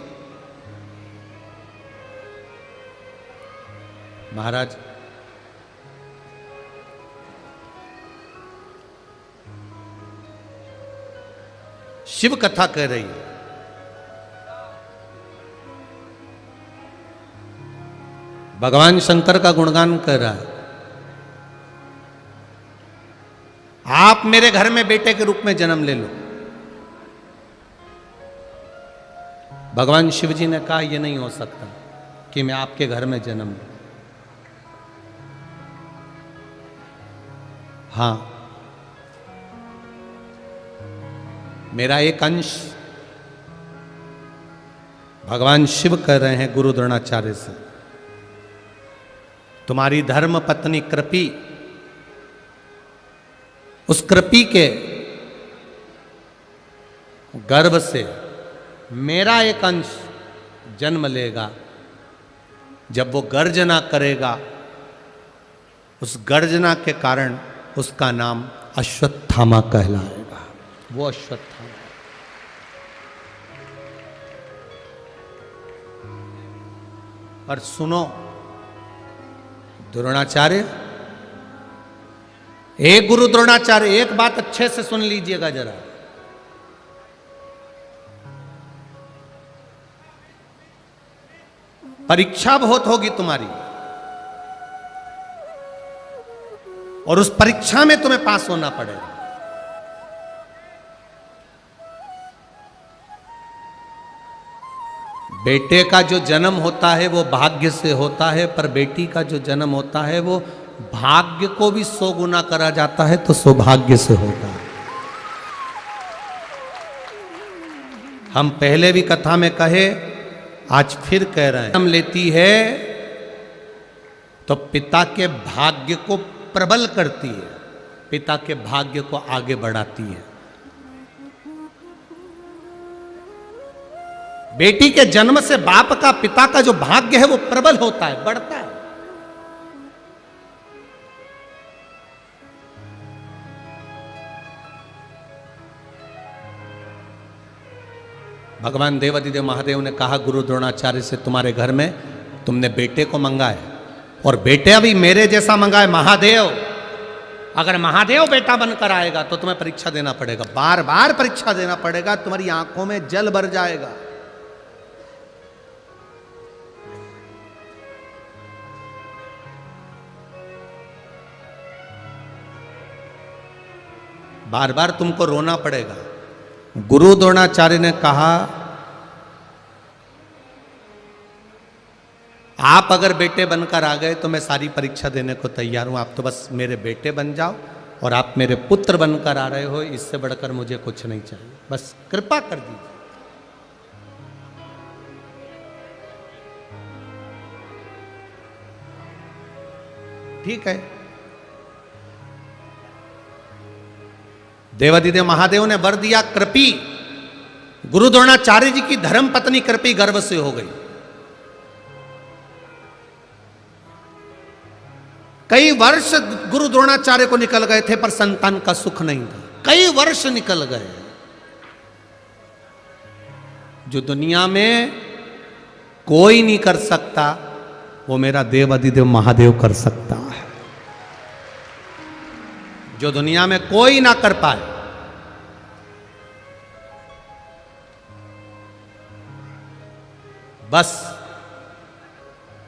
महाराज शिव कथा कह रही है, भगवान शंकर का गुणगान कर रहा है। आप मेरे घर में बेटे के रूप में जन्म ले लो। भगवान शिव जी ने कहा, यह नहीं हो सकता कि मैं आपके घर में जन्म लूं। हां, मेरा एक अंश, भगवान शिव कह रहे हैं गुरु द्रोणाचार्य से, तुम्हारी धर्म पत्नी कृपी, उस कृपी के गर्भ से मेरा एक अंश जन्म लेगा। जब वो गर्जना करेगा, उस गर्जना के कारण उसका नाम अश्वत्थामा कहलाएगा। वो अश्वत्थामा। और सुनो द्रोणाचार्य, एक गुरु द्रोणाचार्य, एक बात अच्छे से सुन लीजिएगा जरा। परीक्षा बहुत होगी तुम्हारी, और उस परीक्षा में तुम्हें पास होना पड़ेगा। बेटे का जो जन्म होता है वो भाग्य से होता है, पर बेटी का जो जन्म होता है वो भाग्य को भी 100 गुना करा जाता है तो सौभाग्य से होता है। हम पहले भी कथा में कहे, आज फिर कह रहे हैं, जन्म लेती है तो पिता के भाग्य को प्रबल करती है, पिता के भाग्य को आगे बढ़ाती है। बेटी के जन्म से बाप का, पिता का जो भाग्य है वो प्रबल होता है, बढ़ता है। भगवान देवादिदेव महादेव ने कहा गुरु द्रोणाचार्य से, तुम्हारे घर में तुमने बेटे को मंगा है और बेटे भी मेरे जैसा मंगा है महादेव। अगर महादेव बेटा बनकर आएगा तो तुम्हें परीक्षा देना पड़ेगा, बार बार परीक्षा देना पड़ेगा, तुम्हारी आंखों में जल भर जाएगा। बार बार तुमको रोना पड़ेगा। गुरु द्रोणाचार्य ने कहा, आप अगर बेटे बनकर आ गए तो मैं सारी परीक्षा देने को तैयार हूं, आप तो बस मेरे बेटे बन जाओ और आप मेरे पुत्र बनकर आ रहे हो, इससे बढ़कर मुझे कुछ नहीं चाहिए, बस कृपा कर दीजिए। ठीक है, देवादिदेव महादेव ने वर दिया। कृपी गुरु द्रोणाचार्य जी की धर्म पत्नी कृपी गर्भ से हो गई। कई वर्ष गुरु द्रोणाचार्य को निकल गए थे पर संतान का सुख नहीं था, कई वर्ष निकल गए। जो दुनिया में कोई नहीं कर सकता वो मेरा देवादिदेव महादेव कर सकता है। जो दुनिया में कोई ना कर पाए, बस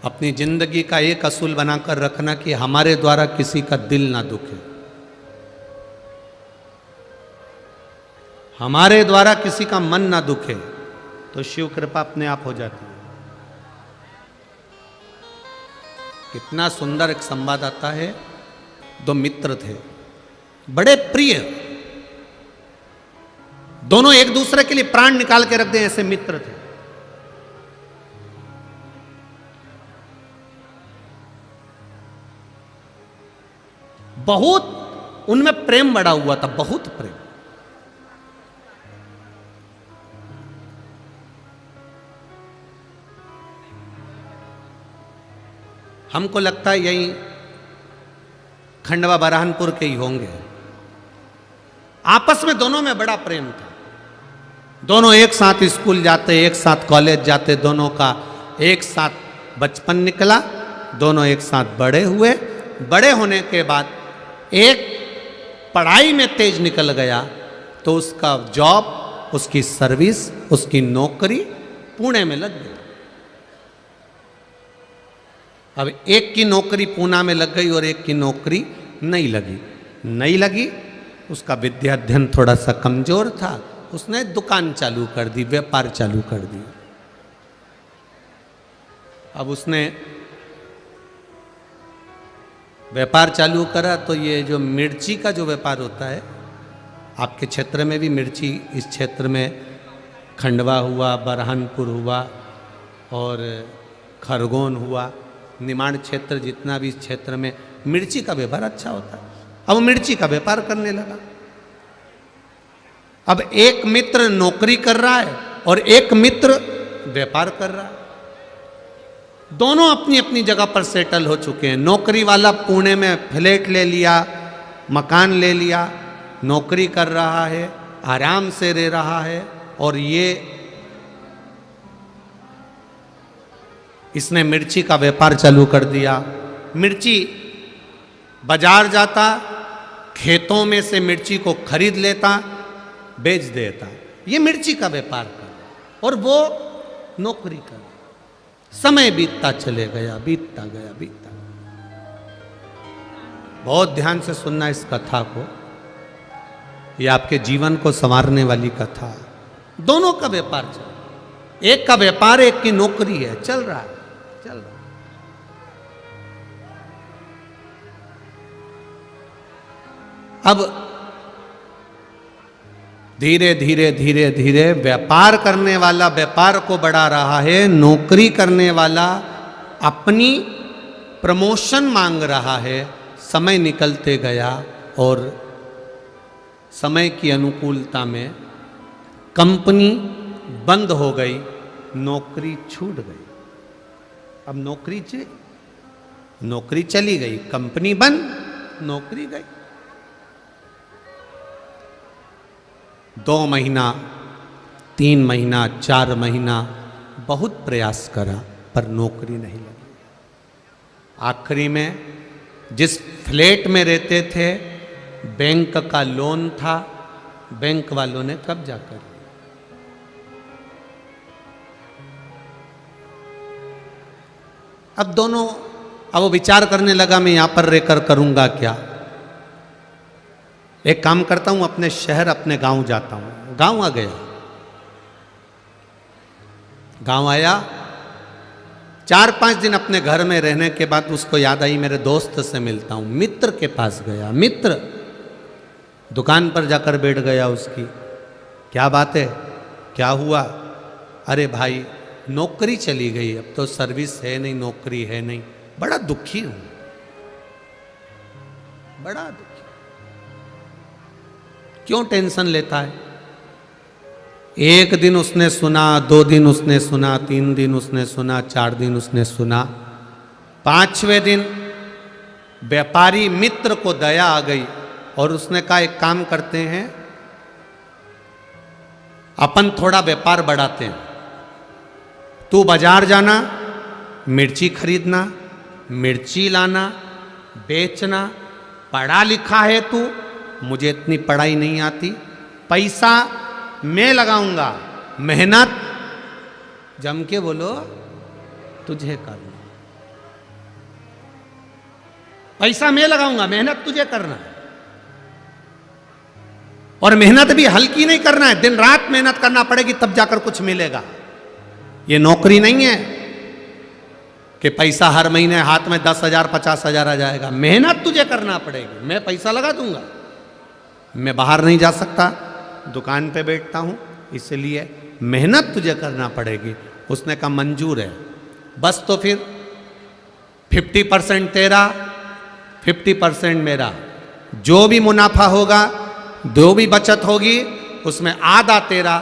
अपनी जिंदगी का एक असूल बनाकर रखना कि हमारे द्वारा किसी का दिल ना दुखे, हमारे द्वारा किसी का मन ना दुखे, तो शिव कृपा अपने आप हो जाती है। कितना सुंदर एक संवाद आता है। दो मित्र थे, बड़े प्रिय, दोनों एक दूसरे के लिए प्राण निकाल के रख दे ऐसे मित्र थे। बहुत उनमें प्रेम बड़ा हुआ था, बहुत प्रेम। हमको लगता है यही खंडवा बरहानपुर के ही होंगे। आपस में दोनों में बड़ा प्रेम था, दोनों एक साथ स्कूल जाते, एक साथ कॉलेज जाते, दोनों का एक साथ बचपन निकला, दोनों एक साथ बड़े हुए। बड़े होने के बाद एक पढ़ाई में तेज निकल गया तो उसका जॉब, उसकी सर्विस, उसकी नौकरी पुणे में लग गई। अब एक की नौकरी पूना में लग गई और एक की नौकरी नहीं लगी। उसका विद्या अध्ययन थोड़ा सा कमजोर था, उसने दुकान चालू कर दी, व्यापार चालू कर दी। अब उसने व्यापार चालू करा तो ये जो मिर्ची का जो व्यापार होता है, आपके क्षेत्र में भी मिर्ची, इस क्षेत्र में खंडवा हुआ, बरहानपुर हुआ और खरगोन हुआ, निमाड़ क्षेत्र, जितना भी इस क्षेत्र में मिर्ची का व्यापार अच्छा होता है। अब मिर्ची का व्यापार करने लगा। अब एक मित्र नौकरी कर रहा है और एक मित्र व्यापार कर रहा है। दोनों अपनी अपनी जगह पर सेटल हो चुके हैं। नौकरी वाला पुणे में फ्लैट ले लिया, मकान ले लिया, नौकरी कर रहा है, आराम से रह रहा है। और ये इसने मिर्ची का व्यापार चालू कर दिया। मिर्ची बाजार जाता, खेतों में से मिर्ची को खरीद लेता, बेच देता। ये मिर्ची का व्यापार कर और वो नौकरी कर। समय बीतता चले गया, बीतता गया। बहुत ध्यान से सुनना इस कथा को, ये आपके जीवन को संवारने वाली कथा है। दोनों का व्यापार चल, एक का व्यापार, एक की नौकरी है, चल रहा है। अब धीरे धीरे धीरे धीरे व्यापार करने वाला व्यापार को बढ़ा रहा है, नौकरी करने वाला अपनी प्रमोशन मांग रहा है। समय निकलते गया और समय की अनुकूलता में कंपनी बंद हो गई, नौकरी छूट गई। अब नौकरी चली गई, कंपनी बंद, नौकरी गई। 2 महीना, 3 महीना, 4 महीना बहुत प्रयास करा पर नौकरी नहीं लगी। आखिरी में जिस फ्लैट में रहते थे बैंक का लोन था, बैंक वालों ने कब्जा कर लिया। अब वो विचार करने लगा मैं यहां पर रहकर करूंगा क्या। एक काम करता हूं, अपने शहर अपने गांव जाता हूं। गांव आ गया, गांव आया, 4-5 दिन अपने घर में रहने के बाद उसको याद आई मेरे दोस्त से मिलता हूं। मित्र के पास गया, मित्र दुकान पर जाकर बैठ गया उसकी। क्या बात है, क्या हुआ? अरे भाई नौकरी चली गई, अब तो सर्विस है नहीं, नौकरी है नहीं, बड़ा दुखी हूं, बड़ा दुखी। क्यों टेंशन लेता है? 1 दिन उसने सुना, 2 दिन उसने सुना, 3 दिन उसने सुना, 4 दिन उसने सुना, 5वें दिन व्यापारी मित्र को दया आ गई और उसने कहा एक काम करते हैं, अपन थोड़ा व्यापार बढ़ाते हैं। तू बाजार जाना, मिर्ची खरीदना, मिर्ची लाना, बेचना, पढ़ा लिखा है तू, मुझे इतनी पढ़ाई नहीं आती, पैसा मैं लगाऊंगा, मेहनत जम के बोलो तुझे करना, पैसा मैं लगाऊंगा, मेहनत तुझे करना है। और मेहनत भी हल्की नहीं करना है, दिन रात मेहनत करना पड़ेगी तब जाकर कुछ मिलेगा। ये नौकरी नहीं है कि पैसा हर महीने हाथ में 10,000 50,000 आ जाएगा। मेहनत तुझे करना पड़ेगी। मैं पैसा लगा दूंगा, मैं बाहर नहीं जा सकता, दुकान पे बैठता हूं, इसलिए मेहनत तुझे करना पड़ेगी। उसने कहा मंजूर है, बस तो फिर 50% तेरा, 50% मेरा, जो भी मुनाफा होगा, जो भी बचत होगी, उसमें आधा तेरा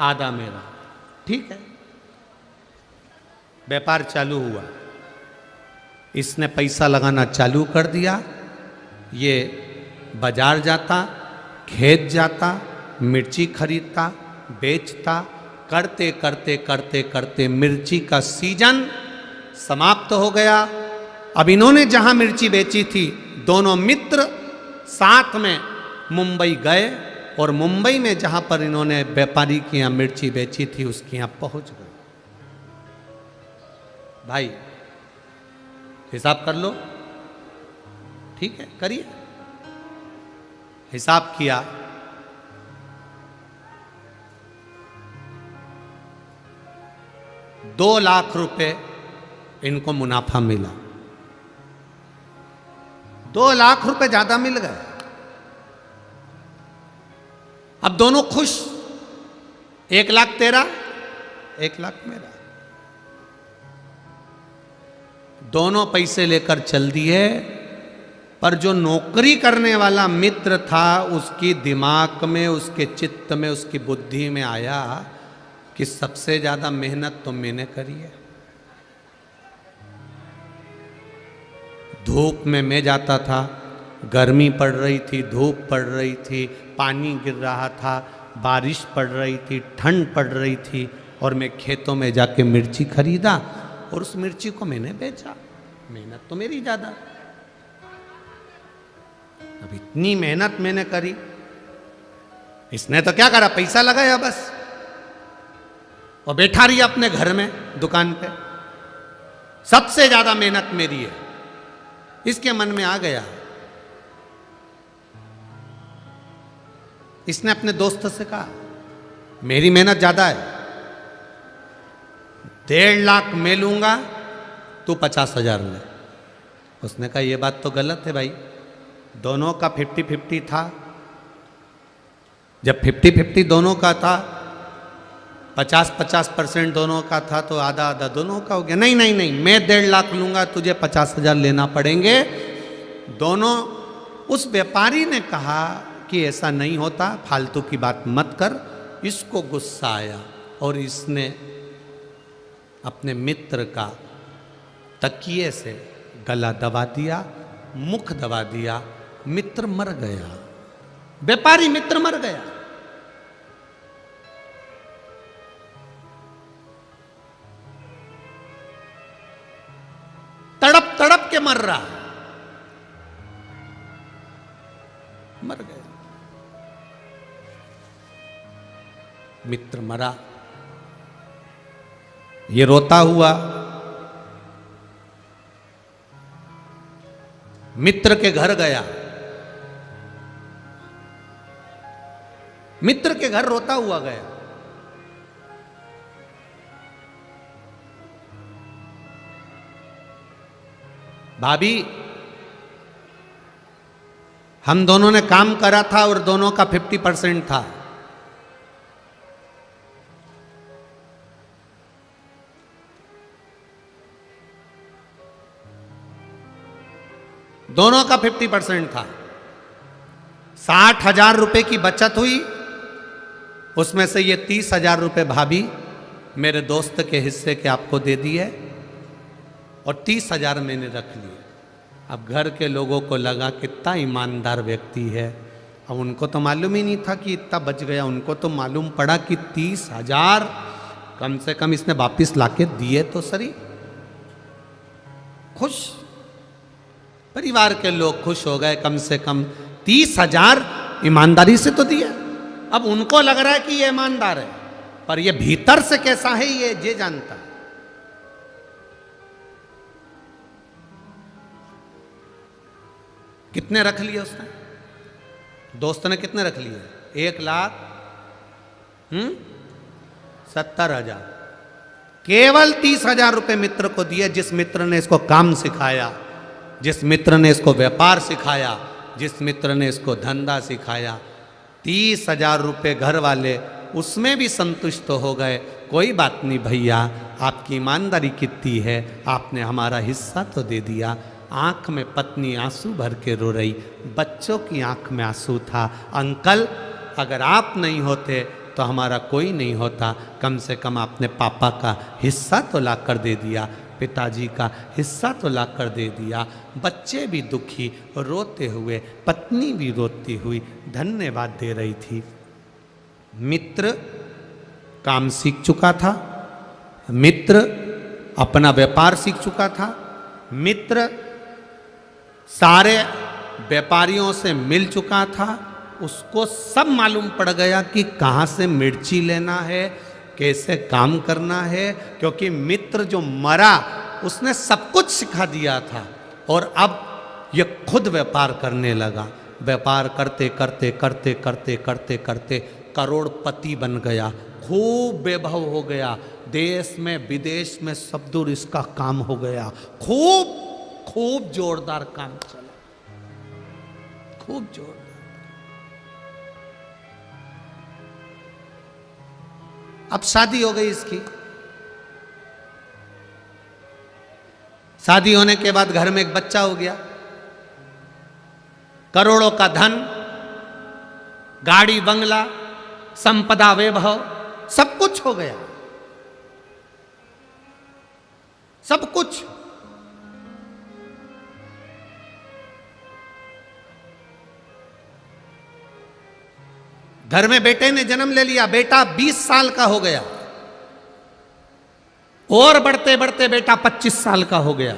आधा मेरा। ठीक है, व्यापार चालू हुआ। इसने पैसा लगाना चालू कर दिया। ये बाजार जाता, खेत जाता, मिर्ची खरीदता, बेचता, करते करते करते करते मिर्ची का सीजन समाप्त हो गया। अब इन्होंने जहां मिर्ची बेची थी, दोनों मित्र साथ में मुंबई गए और मुंबई में जहां पर इन्होंने व्यापारी के यहां मिर्ची बेची थी उसके यहां पहुंच गए। भाई हिसाब कर लो, ठीक है, करिए। हिसाब किया, ₹2,00,000 इनको मुनाफा मिला। ₹2,00,000 ज्यादा मिल गए। अब दोनों खुश, 1,00,000 तेरा, 1,00,000 मेरा। दोनों पैसे लेकर चल दिए, पर जो नौकरी करने वाला मित्र था उसकी दिमाग में, उसके चित्त में, उसकी बुद्धि में आया कि सबसे ज्यादा मेहनत तो मैंने करी है। धूप में मैं जाता था, गर्मी पड़ रही थी, धूप पड़ रही थी, पानी गिर रहा था, बारिश पड़ रही थी, ठंड पड़ रही थी, और मैं खेतों में जाके मिर्ची खरीदा और उस मिर्ची को मैंने बेचा। मेहनत तो मेरी ज्यादा। अब इतनी मेहनत मैंने करी, इसने तो क्या करा, पैसा लगाया बस, और बैठा रही अपने घर में दुकान पे। सबसे ज्यादा मेहनत मेरी है, इसके मन में आ गया। इसने अपने दोस्त से कहा मेरी मेहनत ज्यादा है, 1,50,000 मैं लूंगा, तू 50,000 ले। उसने कहा ये बात तो गलत है भाई, दोनों का 50-50 था। जब 50-50 दोनों का था, 50-50% दोनों का था, तो आधा आधा दोनों का हो गया। नहीं नहीं नहीं, मैं 1.5 लाख लूंगा, तुझे 50,000 लेना पड़ेंगे। दोनों, उस व्यापारी ने कहा कि ऐसा नहीं होता, फालतू की बात मत कर। इसको गुस्सा आया और इसने अपने मित्र का तकिए से गला दबा दिया, मुख दबा दिया। मित्र मर गया, व्यापारी मित्र मर गया। तड़प तड़प के मर रहा, मर गया। मित्र मरा, ये रोता हुआ मित्र के घर गया। मित्र के घर रोता हुआ गया। भाभी, हम दोनों ने काम करा था और दोनों का 50% था। दोनों का 50% था। 60,000 रुपए की बचत हुई, उसमें से ये 30,000 रुपए भाभी मेरे दोस्त के हिस्से के आपको दे दिए और 30,000 मैंने रख लिए। अब घर के लोगों को लगा कितना ईमानदार व्यक्ति है। अब उनको तो मालूम ही नहीं था कि इतना बच गया। उनको तो मालूम पड़ा कि 30,000 कम से कम इसने वापिस लाके दिए तो सही। खुश, परिवार के लोग खुश हो गए, कम से कम 30,000 ईमानदारी से तो दिया। अब उनको लग रहा है कि ये ईमानदार है, पर ये भीतर से कैसा है ये जानता। कितने रख लिए उसने? दोस्त ने कितने रख लिए? 1,70,000। केवल 30,000 रुपए मित्र को दिए, जिस मित्र ने इसको काम सिखाया, जिस मित्र ने इसको व्यापार सिखाया, जिस मित्र ने इसको धंधा सिखाया। 30,000 रुपए घर वाले उसमें भी संतुष्ट हो गए। कोई बात नहीं भैया, आपकी ईमानदारी कितनी है, आपने हमारा हिस्सा तो दे दिया। आंख में पत्नी आंसू भर के रो रही, बच्चों की आंख में आंसू था। अंकल, अगर आप नहीं होते तो हमारा कोई नहीं होता। कम से कम आपने पापा का हिस्सा तो ला कर दे दिया, पिताजी का हिस्सा तो ला कर दे दिया। बच्चे भी दुखी रोते हुए, पत्नी भी रोती हुई धन्यवाद दे रही थी। मित्र काम सीख चुका था, मित्र अपना व्यापार सीख चुका था, मित्र सारे व्यापारियों से मिल चुका था। उसको सब मालूम पड़ गया कि कहाँ से मिर्ची लेना है, कैसे काम करना है। क्योंकि मित्र जो मरा उसने सब कुछ सिखा दिया था और अब ये खुद व्यापार करने लगा। व्यापार करते करते करते करते करते करते करोड़पति बन गया, खूब वैभव हो गया। देश में विदेश में सब दूर इसका काम हो गया। खूब खूब जोरदार काम चला, खूब जोरदार। अब शादी हो गई इसकी। शादी होने के बाद घर में एक बच्चा हो गया। करोड़ों का धन, गाड़ी बंगला, संपदा वैभव, सब कुछ हो गया, सब कुछ। घर में बेटे ने जन्म ले लिया। बेटा 20 साल का हो गया और बढ़ते बढ़ते बेटा 25 साल का हो गया।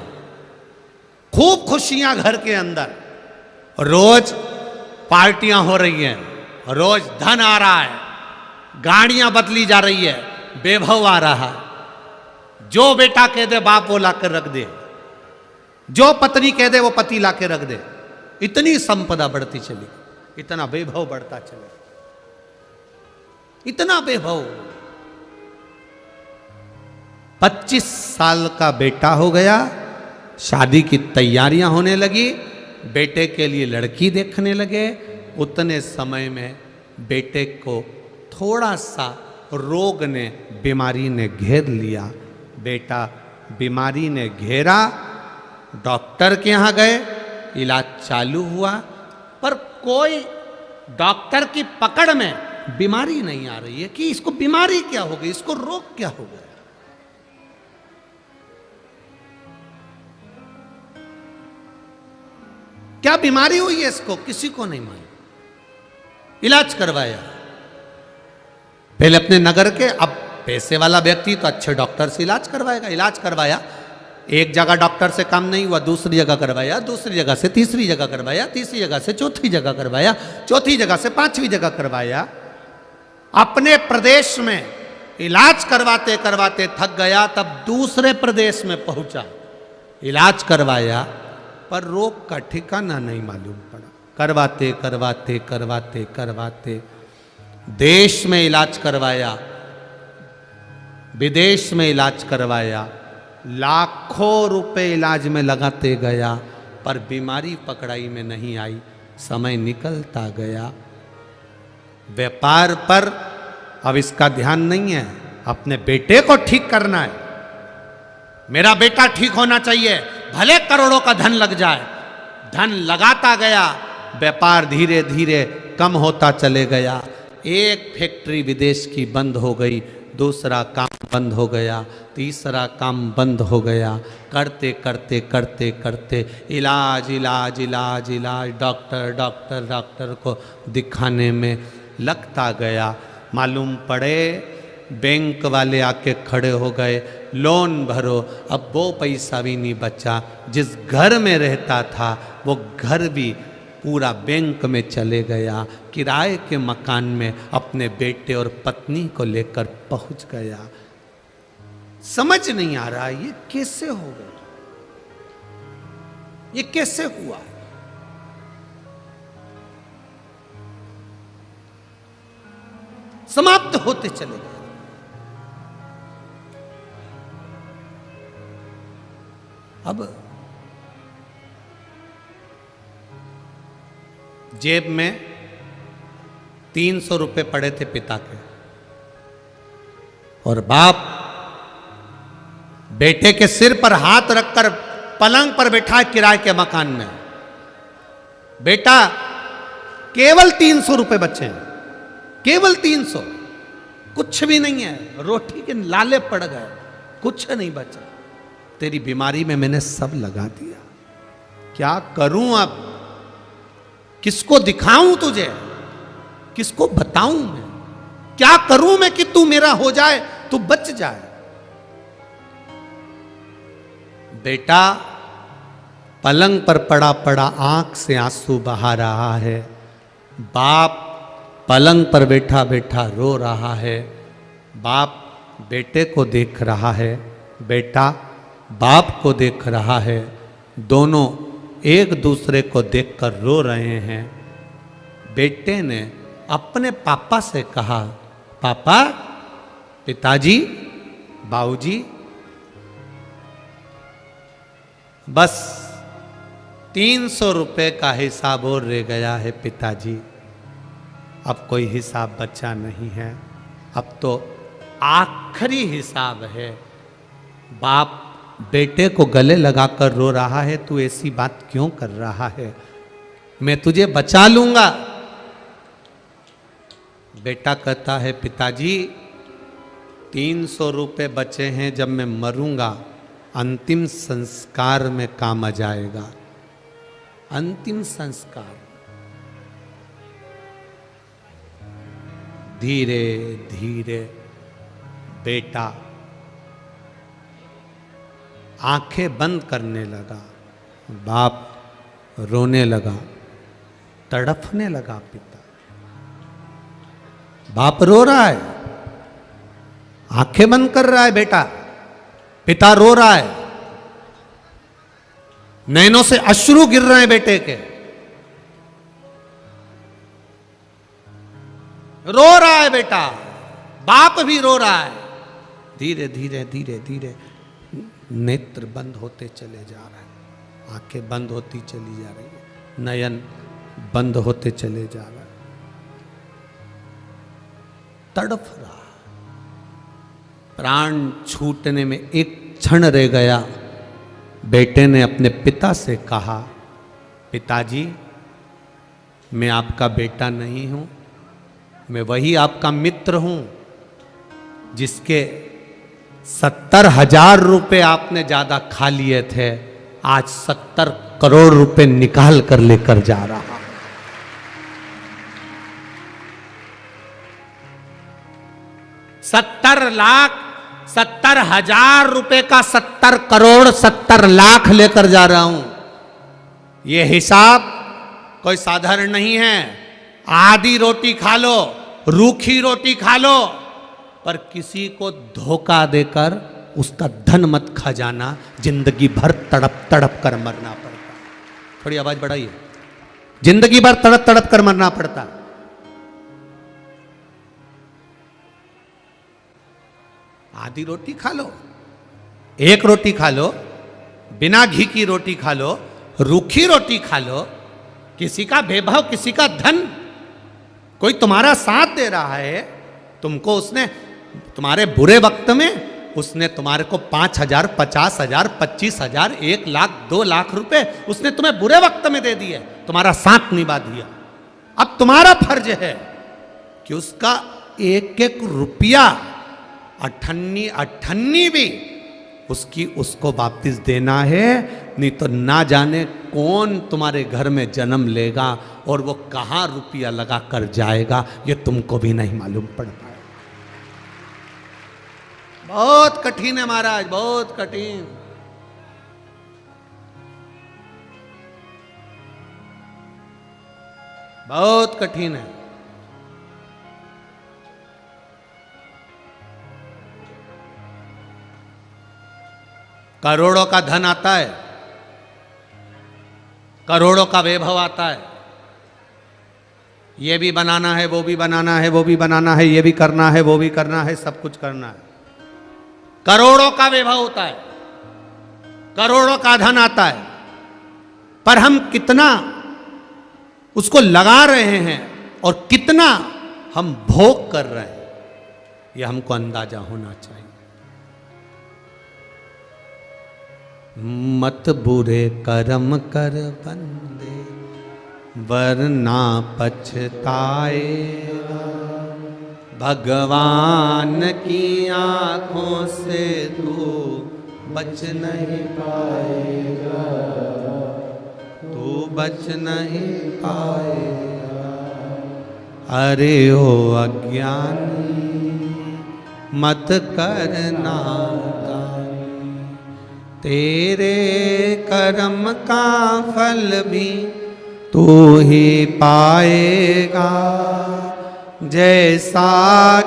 खूब खुशियां घर के अंदर, रोज पार्टियां हो रही हैं, रोज धन आ रहा है, गाड़ियां बदली जा रही है, वैभव आ रहा है। जो बेटा कह दे बाप वो लाकर रख दे, जो पत्नी कह दे वो पति लाकर रख दे। इतनी संपदा बढ़ती चली, इतना वैभव बढ़ता चला, इतना वैभव। 25 साल का बेटा हो गया, शादी की तैयारियां होने लगी। बेटे के लिए लड़की देखने लगे। उतने समय में बेटे को थोड़ा सा रोग ने, बीमारी ने घेर लिया। बेटा बीमारी ने घेरा, डॉक्टर के यहाँ गए, इलाज चालू हुआ, पर कोई डॉक्टर की पकड़ में बीमारी नहीं आ रही है कि इसको बीमारी क्या हो गई, इसको रोग क्या हो गया। क्या बीमारी हुई है इसको, किसी को नहीं मालूम। इलाज करवाया पहले अपने नगर के, अब पैसे वाला व्यक्ति तो अच्छे डॉक्टर से इलाज करवाएगा। इलाज करवाया, एक जगह डॉक्टर से काम नहीं हुआ, दूसरी जगह करवाया, दूसरी जगह से तीसरी जगह करवाया, तीसरी जगह से चौथी जगह करवाया, चौथी जगह से पांचवी जगह करवाया। अपने प्रदेश में इलाज करवाते करवाते थक गया, तब दूसरे प्रदेश में पहुंचा, इलाज करवाया, पर रोग का ठिकाना नहीं मालूम पड़ा। करवाते करवाते करवाते करवाते देश में इलाज करवाया, विदेश में इलाज करवाया, लाखों रुपए इलाज में लगाते गया, पर बीमारी पकड़ाई में नहीं आई। समय निकलता गया, व्यापार पर अब इसका ध्यान नहीं है, अपने बेटे को ठीक करना है। मेरा बेटा ठीक होना चाहिए, भले करोड़ों का धन लग जाए। धन लगाता गया, व्यापार धीरे धीरे कम होता चले गया। एक फैक्ट्री विदेश की बंद हो गई, दूसरा काम बंद हो गया, तीसरा काम बंद हो गया। करते करते करते करते इलाज इलाज इलाज इलाज, डॉक्टर डॉक्टर डॉक्टर को दिखाने में लगता गया। मालूम पड़े बैंक वाले आके खड़े हो गए, लोन भरो। अब वो पैसा भी नहीं बचा, जिस घर में रहता था वो घर भी पूरा बैंक में चले गया। किराए के मकान में अपने बेटे और पत्नी को लेकर पहुंच गया। समझ नहीं आ रहा ये कैसे हो गया, ये कैसे हुआ। समाप्त होते चले गए। अब जेब में 300 रुपए पड़े थे पिता के, और बाप बेटे के सिर पर हाथ रखकर पलंग पर बैठा है किराए के मकान में। बेटा केवल 300 रुपए बचे हैं, केवल 300, कुछ भी नहीं है, रोटी के लाले पड़ गए, कुछ नहीं बचा। तेरी बीमारी में मैंने सब लगा दिया, क्या करूं अब, किसको दिखाऊं तुझे, किसको बताऊं मैं, क्या करूं मैं कि तू मेरा हो जाए, तू बच जाए। बेटा पलंग पर पड़ा पड़ा आंख से आंसू बहा रहा है। बाप पलंग पर बैठा बैठा रो रहा है। बाप बेटे को देख रहा है, बेटा बाप को देख रहा है। दोनों एक दूसरे को देखकर रो रहे हैं। बेटे ने अपने पापा से कहा, पापा, पिताजी, बाबूजी, बस 300 रुपए का हिसाब और रह गया है पिताजी, अब कोई हिसाब बचा नहीं है, अब तो आखिरी हिसाब है। बाप बेटे को गले लगाकर रो रहा है, तू ऐसी बात क्यों कर रहा है, मैं तुझे बचा लूंगा। बेटा कहता है, पिताजी 300 रुपए बचे हैं, जब मैं मरूंगा अंतिम संस्कार में काम आ जाएगा। अंतिम संस्कार। धीरे धीरे बेटा आंखें बंद करने लगा। बाप रोने लगा, तड़फने लगा। पिता, बाप रो रहा है, आंखें बंद कर रहा है बेटा, पिता रो रहा है, नैनों से अश्रु गिर रहे हैं बेटे के, रो रहा है बेटा, बाप भी रो रहा है। धीरे धीरे धीरे धीरे नेत्र बंद होते चले जा रहे हैं, आंखें बंद होती चली जा रही है। नयन बंद होते चले जा रहा, तड़फ रहा, प्राण छूटने में एक क्षण रह गया। बेटे ने अपने पिता से कहा, पिताजी मैं आपका बेटा नहीं हूं, मैं वही आपका मित्र हूं जिसके 70,000 रुपए आपने ज्यादा खा लिए थे, आज 70 करोड़ रुपए निकाल कर लेकर जा रहा। 70,000 रुपए का 70 करोड़ 70 लाख लेकर जा रहा हूं। यह हिसाब कोई साधारण नहीं है। आधी रोटी खा लो, रूखी रोटी खा लो, पर किसी को धोखा देकर उसका धन मत खा जाना, जिंदगी भर तड़प तड़प कर मरना पड़ता। थोड़ी आवाज बढ़ाइए। जिंदगी भर तड़प तड़प कर मरना पड़ता। आधी रोटी खा लो, एक रोटी खा लो, बिना घी की रोटी खा लो, रूखी रोटी खा लो, किसी का वैभव, किसी का धन, कोई तुम्हारा साथ दे रहा है, तुमको उसने तुम्हारे बुरे वक्त में उसने तुम्हारे को 5,000, 50,000, 25,000, 1 लाख, 2 लाख रुपए उसने तुम्हें बुरे वक्त में दे दिए, तुम्हारा साथ निभा दिया। अब तुम्हारा फर्ज है कि उसका एक एक रुपया अठन्नी अठन्नी भी उसको वापस देना है, नहीं तो ना जाने कौन तुम्हारे घर में जन्म लेगा और वो कहां रुपया लगा कर जाएगा, ये तुमको भी नहीं मालूम पड़ता है। बहुत कठिन है महाराज, बहुत कठिन। बहुत कठिन है। करोड़ों का धन आता है, करोड़ों का वैभव आता है, ये भी बनाना है, वो भी बनाना है, वो भी बनाना है, ये भी करना है, वो भी करना है, सब कुछ करना है। करोड़ों का वैभव होता है, करोड़ों का धन आता है, पर हम कितना उसको लगा रहे हैं और कितना हम भोग कर रहे हैं, यह हमको अंदाजा होना चाहिए। मत बुरे कर्म कर बंदे वरना पछताएगा, भगवान की आंखों से तू बच नहीं पाएगा, तू बच नहीं पाएगा। अरे ओ अज्ञानी मत करना, तेरे कर्म का फल भी तू ही पाएगा, जैसा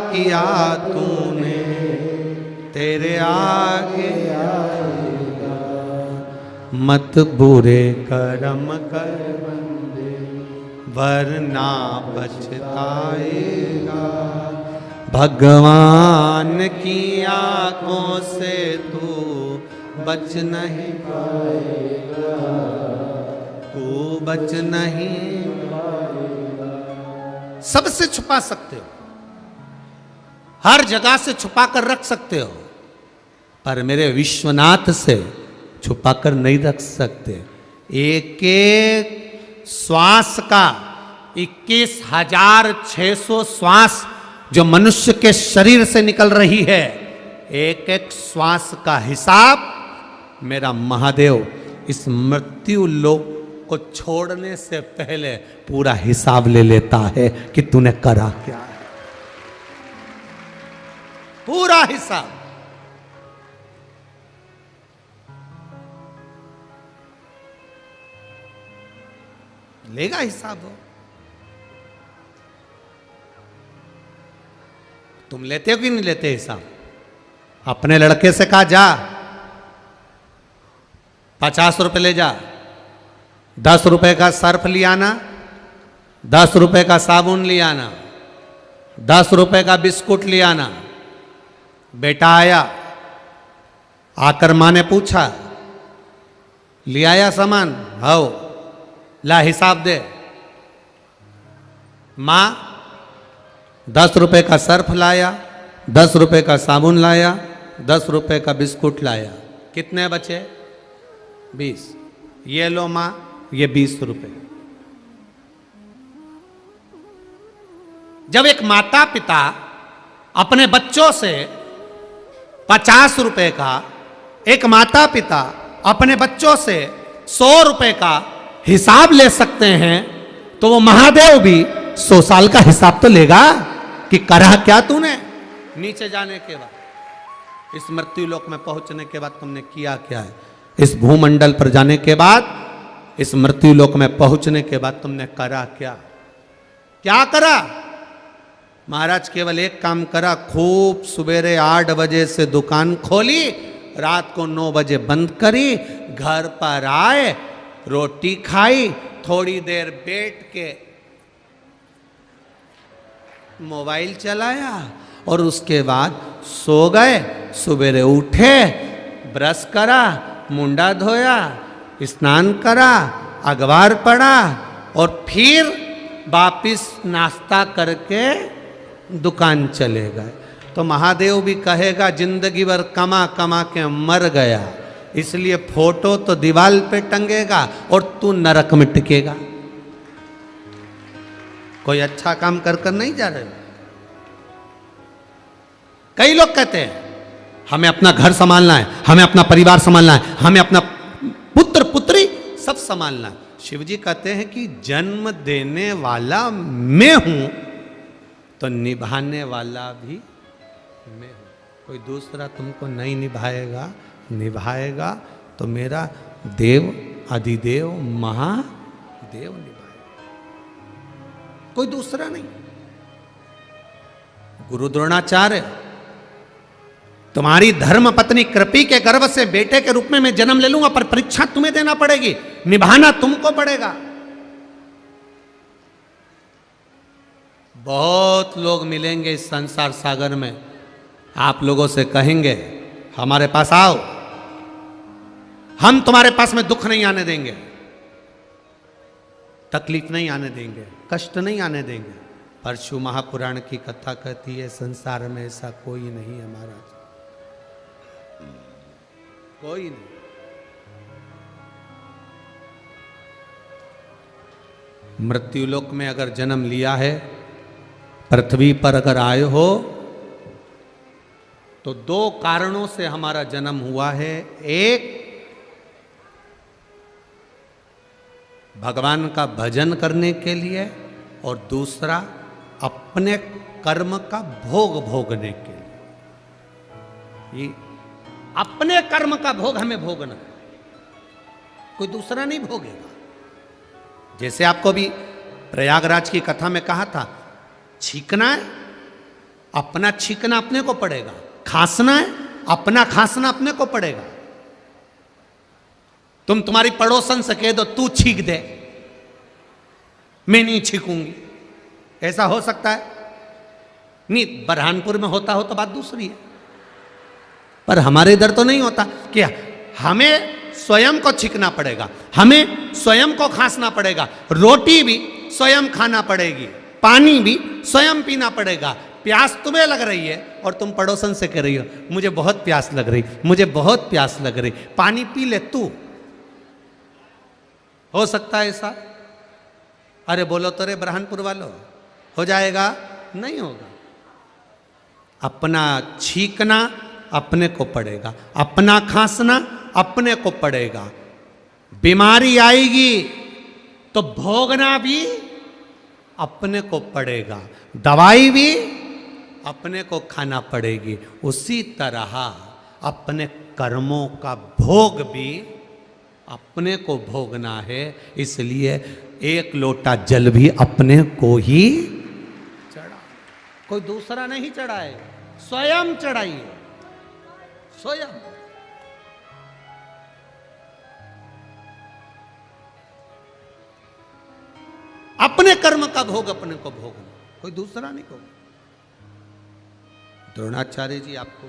किया तूने तेरे आगे आएगा। मत बुरे कर्म कर बंदे वरना पछताएगा, भगवान की आंखों से तू बच नहीं पाएगा, तू बच नहीं पाएगा। सबसे छुपा सकते हो, हर जगह से छुपा कर रख सकते हो, पर मेरे विश्वनाथ से छुपा कर नहीं रख सकते। एक एक श्वास का 21,600 श्वास जो मनुष्य के शरीर से निकल रही है, एक एक श्वास का हिसाब मेरा महादेव इस मृत्यु लोक को छोड़ने से पहले पूरा हिसाब ले लेता है कि तूने करा क्या है, पूरा हिसाब। लेगा हिसाब हो। तुम लेते हो कि नहीं लेते हिसाब? अपने लड़के से कहा जा 50 रुपए ले जा, 10 रुपए का सर्फ ले आना, 10 रुपए का साबुन ले आना, 10 रुपए का बिस्कुट ले आना। बेटा आया, आकर माँ ने पूछा ले आया सामान? हाओ। ला हिसाब दे। मां 10 रुपए का सर्फ लाया, 10 रुपए का साबुन लाया, 10 रुपए का बिस्कुट लाया, कितने बचे? 20। ये लो मां, ये 20 रुपए। जब एक माता पिता अपने बच्चों से 50 रुपए का, एक माता पिता अपने बच्चों से 100 रुपए का हिसाब ले सकते हैं, तो वो महादेव भी 100 साल का हिसाब तो लेगा कि करा क्या तूने नीचे जाने के बाद, इस मृत्यु लोक में पहुंचने के बाद तुमने किया क्या है, इस भूमंडल पर जाने के बाद, इस मृत्यु लोक में पहुंचने के बाद तुमने करा क्या? क्या करा? महाराज केवल एक काम करा, खूब सवेरे 8 बजे से दुकान खोली, रात को 9 बजे बंद करी, घर पर आए, रोटी खाई, थोड़ी देर बैठ के मोबाइल चलाया और उसके बाद सो गए। सवेरे उठे, ब्रश करा, मुंडा धोया, स्नान करा, अखबार पढ़ा और फिर वापिस नाश्ता करके दुकान चले गए। तो महादेव भी कहेगा जिंदगी भर कमा कमा के मर गया, इसलिए फोटो तो दीवार पे टंगेगा और तू नरक में टिकेगा। कोई अच्छा काम कर कर नहीं जा रहे। कई लोग कहते हैं हमें अपना घर संभालना है, हमें अपना परिवार संभालना है, हमें अपना पुत्र पुत्री सब संभालना है। शिव जी कहते हैं कि जन्म देने वाला मैं हूं तो निभाने वाला भी मैं हूं। कोई दूसरा तुमको नहीं निभाएगा, निभाएगा तो मेरा देव अधिदेव महादेव निभाएगा, कोई दूसरा नहीं। गुरु द्रोणाचार्य, तुम्हारी धर्म पत्नी कृपी के गर्भ से बेटे के रूप में मैं जन्म ले लूंगा, पर परीक्षा तुम्हें देना पड़ेगी, निभाना तुमको पड़ेगा। बहुत लोग मिलेंगे इस संसार सागर में, आप लोगों से कहेंगे हमारे पास आओ, हम तुम्हारे पास में दुख नहीं आने देंगे, तकलीफ नहीं आने देंगे, कष्ट नहीं आने देंगे। परशु महापुराण की कथा कहती है संसार में ऐसा कोई नहीं है महाराज, कोई नहीं। मृत्युलोक में अगर जन्म लिया है, पृथ्वी पर अगर आए हो, तो 2 कारणों से हमारा जन्म हुआ है। एक, भगवान का भजन करने के लिए, और दूसरा अपने कर्म का भोग भोगने के लिए। ये अपने कर्म का भोग हमें भोगना, कोई दूसरा नहीं भोगेगा। जैसे आपको भी प्रयागराज की कथा में कहा था, छींकना है अपना छींकना अपने को पड़ेगा, खांसना है अपना खांसना अपने को पड़ेगा। तुम तुम्हारी पड़ोसन से कह दो तू छींक दे, मैं नहीं छींकूंगी, ऐसा हो सकता है? नहीं, बरहानपुर में होता हो तो बात दूसरी है, पर हमारे इधर तो नहीं होता। क्या हमें स्वयं को छींकना पड़ेगा, हमें स्वयं को खांसना पड़ेगा, रोटी भी स्वयं खाना पड़ेगी, पानी भी स्वयं पीना पड़ेगा। प्यास तुम्हें लग रही है और तुम पड़ोसन से कह रही हो मुझे बहुत प्यास लग रही, मुझे बहुत प्यास लग रही, पानी पी ले तू। हो सकता है ऐसा? अरे बोलो तो रे बरहानपुर वालों, हो जाएगा? नहीं होगा। अपना छींकना अपने को पड़ेगा, अपना खांसना अपने को पड़ेगा। बीमारी आएगी तो भोगना भी अपने को पड़ेगा, दवाई भी अपने को खाना पड़ेगी। उसी तरह अपने कर्मों का भोग भी अपने को भोगना है। इसलिए 1 लोटा जल भी अपने को ही चढ़ा, कोई दूसरा नहीं चढ़ाए, स्वयं चढ़ाइए, स्वयं। अपने कर्म का भोग अपने को भोगना, कोई दूसरा नहीं होगा। द्रोणाचार्य जी, आपको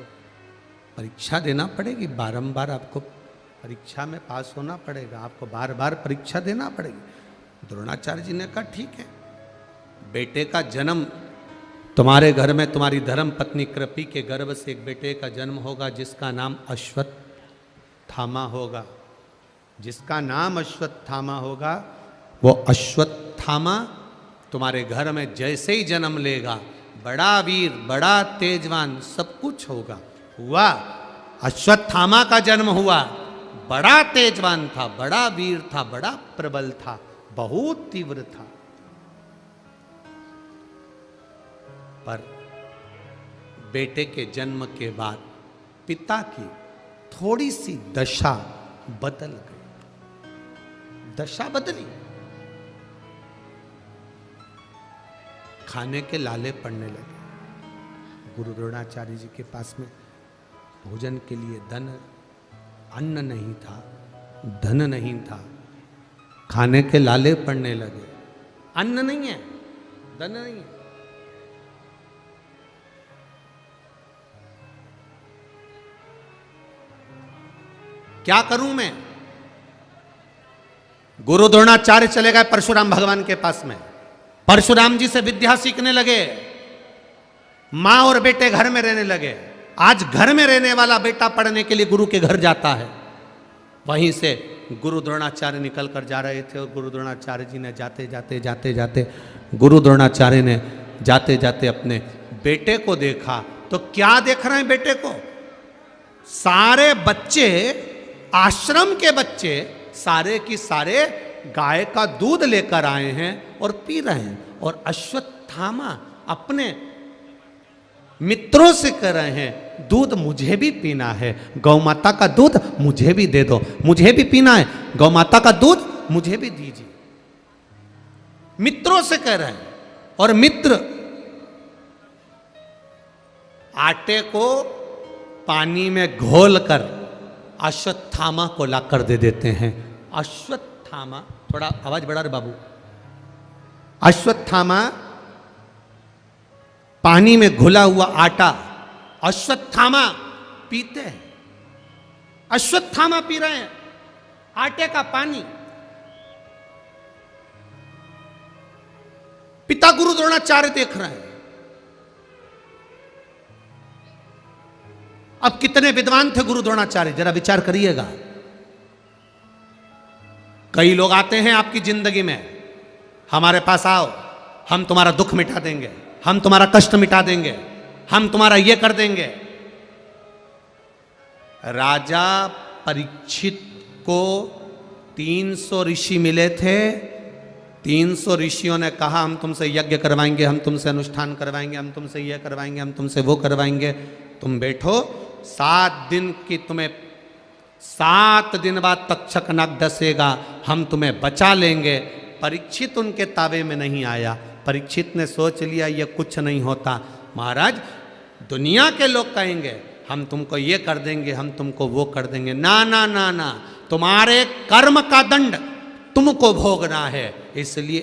परीक्षा देना पड़ेगी, बारंबार आपको परीक्षा में पास होना पड़ेगा, आपको बार बार परीक्षा देना पड़ेगी। द्रोणाचार्य जी ने कहा ठीक है, बेटे का जन्म तुम्हारे घर में तुम्हारी धर्म पत्नी कृपी के गर्भ से एक बेटे का जन्म होगा जिसका नाम अश्वत्थामा होगा। जिसका नाम अश्वत्थामा होगा वो अश्वत्थामा तुम्हारे घर में जैसे ही जन्म लेगा बड़ा वीर, बड़ा तेजवान, सब कुछ होगा। हुआ, अश्वत्थामा का जन्म हुआ, बड़ा तेजवान था, बड़ा वीर था, बड़ा प्रबल था, बहुत तीव्र था। पर बेटे के जन्म के बाद पिता की थोड़ी सी दशा बदल गई। दशा बदली, खाने के लाले पड़ने लगे। गुरु द्रोणाचार्य जी के पास में भोजन के लिए अन्न नहीं था, धन नहीं था, खाने के लाले पड़ने लगे। अन्न नहीं है, धन नहीं है। क्या करूं मैं? गुरु द्रोणाचार्य चले गए परशुराम भगवान के पास में। परशुराम जी से विद्या सीखने लगे। मां और बेटे घर में रहने लगे। आज घर में रहने वाला बेटा पढ़ने के लिए गुरु के घर जाता है। वहीं से गुरु द्रोणाचार्य निकल कर जा रहे थे और गुरु द्रोणाचार्य जी ने जाते जाते गुरु द्रोणाचार्य ने जाते जाते अपने बेटे को देखा। तो क्या देख रहे हैं बेटे को? सारे बच्चे, आश्रम के बच्चे सारे की सारे गाय का दूध लेकर आए हैं और पी रहे हैं। और अश्वत्थामा अपने मित्रों से कह रहे हैं दूध मुझे भी पीना है, गौ माता का दूध मुझे भी दे दो, मुझे भी पीना है, गौ माता का दूध मुझे भी दीजिए। मित्रों से कह रहे हैं। और मित्र आटे को पानी में घोल कर अश्वत्थामा को लाकर दे देते हैं। अश्वत्थामा, थोड़ा आवाज बढ़ा रे बाबू। अश्वत्थामा पानी में घुला हुआ आटा अश्वत्थामा पीते हैं। अश्वत्थामा पी रहे हैं आटे का पानी। पिता गुरु द्रोणाचार्य देख रहे हैं। अब कितने विद्वान थे गुरु द्रोणाचार्य, जरा विचार करिएगा। कई लोग आते हैं आपकी जिंदगी में, हमारे पास आओ, हम तुम्हारा दुख मिटा देंगे, हम तुम्हारा कष्ट मिटा देंगे, हम तुम्हारा ये कर देंगे। राजा परीक्षित को 300 ऋषि मिले थे। 300 ऋषियों ने कहा हम तुमसे यज्ञ करवाएंगे, हम तुमसे अनुष्ठान करवाएंगे, हम तुमसे ये करवाएंगे, हम तुमसे वो करवाएंगे। तुम बैठो, 7 दिन की तुम्हें 7 दिन बाद तक्षक नाग डसेगा, हम तुम्हें बचा लेंगे। परीक्षित उनके ताबे में नहीं आया। परीक्षित ने सोच लिया ये कुछ नहीं होता। महाराज, दुनिया के लोग कहेंगे हम तुमको ये कर देंगे, हम तुमको वो कर देंगे। ना ना ना ना, तुम्हारे कर्म का दंड तुमको भोगना है। इसलिए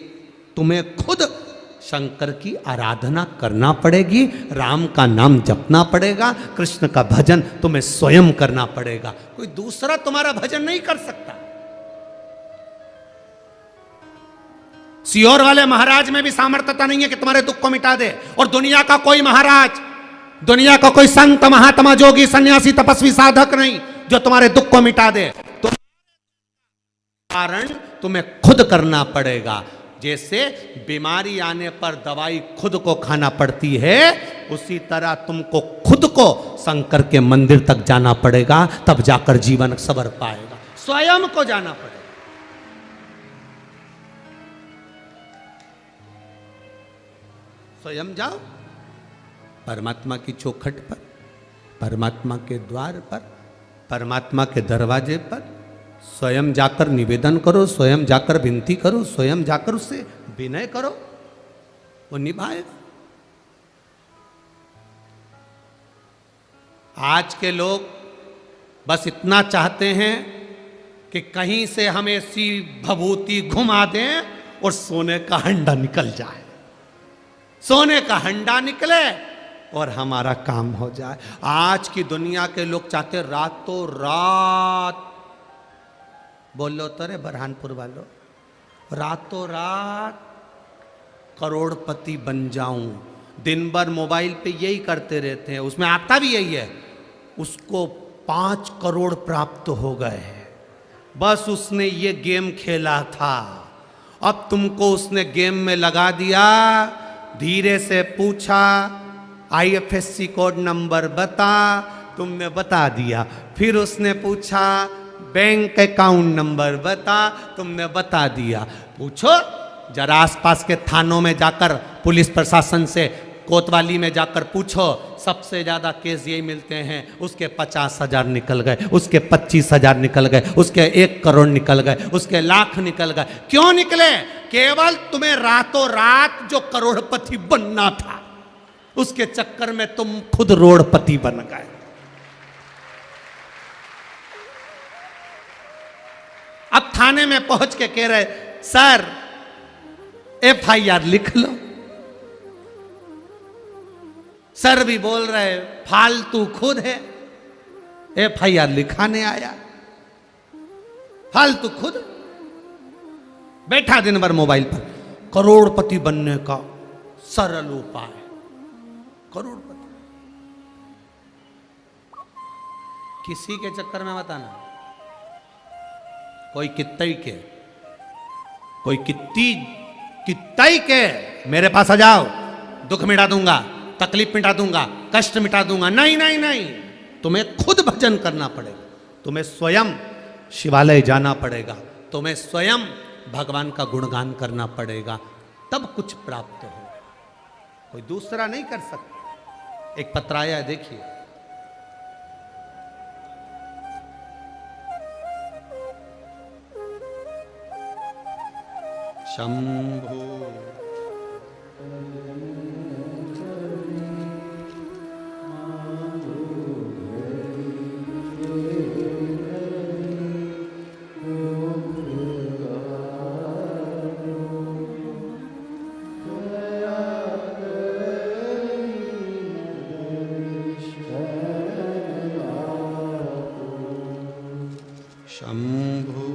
तुम्हें खुद शंकर की आराधना करना पड़ेगी, राम का नाम जपना पड़ेगा, कृष्ण का भजन तुम्हें स्वयं करना पड़ेगा। कोई दूसरा तुम्हारा भजन नहीं कर सकता। सियोर वाले महाराज में भी सामर्थ्यता नहीं है कि तुम्हारे दुख को मिटा दे। और दुनिया का कोई महाराज, दुनिया का कोई संत, महात्मा, जोगी, सन्यासी, तपस्वी, साधक नहीं जो तुम्हारे दुख को मिटा दे। तुम कारण तुम्हें खुद करना पड़ेगा। जैसे बीमारी आने पर दवाई खुद को खाना पड़ती है, उसी तरह तुमको खुद को शंकर के मंदिर तक जाना पड़ेगा, तब जाकर जीवन सवर पाएगा। स्वयं को जाना पड़ेगा। स्वयं जाओ परमात्मा की चौखट पर, परमात्मा के द्वार पर, परमात्मा के दरवाजे पर स्वयं जाकर निवेदन करो, स्वयं जाकर विनती करो, स्वयं जाकर उससे विनय करो, वो निभाएगा। आज के लोग बस इतना चाहते हैं कि कहीं से हमें ऐसी भभूति घुमा दें और सोने का हंडा निकल जाए, सोने का हंडा निकले और हमारा काम हो जाए। आज की दुनिया के लोग चाहते रातों रात, बोलो तो रे बरहानपुर वालों, रातों रात करोड़पति बन जाऊं। दिन भर मोबाइल पे यही करते रहते हैं, उसमें आता भी यही है। उसको 5 करोड़ प्राप्त हो गए, बस उसने ये गेम खेला था, अब तुमको उसने गेम में लगा दिया। धीरे से पूछा IFSC कोड नंबर बता, तुमने बता दिया। फिर उसने पूछा बैंक अकाउंट नंबर बता, तुमने बता दिया। पूछो जरा आसपास के थानों में जाकर, पुलिस प्रशासन से, कोतवाली में जाकर पूछो, सबसे ज्यादा केस यही मिलते हैं। उसके 50,000 निकल गए, उसके 25,000 निकल गए, उसके 1 करोड़ निकल गए, उसके लाख निकल गए। क्यों निकले? केवल तुम्हें रातों रात जो करोड़पति बनना था, उसके चक्कर में तुम खुद रोड़पति बन गए। अब थाने में पहुंच के कह रहे, सर FIR लिख लो। सर भी बोल रहे फालतू खुद है, FIR लिखाने आया, फालतू खुद बैठा दिन भर मोबाइल पर। करोड़पति बनने का सरल उपाय, करोड़पति। किसी के चक्कर में बताना, कोई कित्तई के, कोई कित्तई के मेरे पास आ जाओ, दुख मिटा दूंगा, तकलीफ मिटा दूंगा, कष्ट मिटा दूंगा। नहीं नहीं नहीं, तुम्हें खुद भजन करना पड़ेगा, तुम्हें स्वयं शिवालय जाना पड़ेगा, तुम्हें स्वयं भगवान का गुणगान करना पड़ेगा, तब कुछ प्राप्त होगा, कोई दूसरा नहीं कर सकता। एक पत्र आया है, देखिए। शंभो शंभो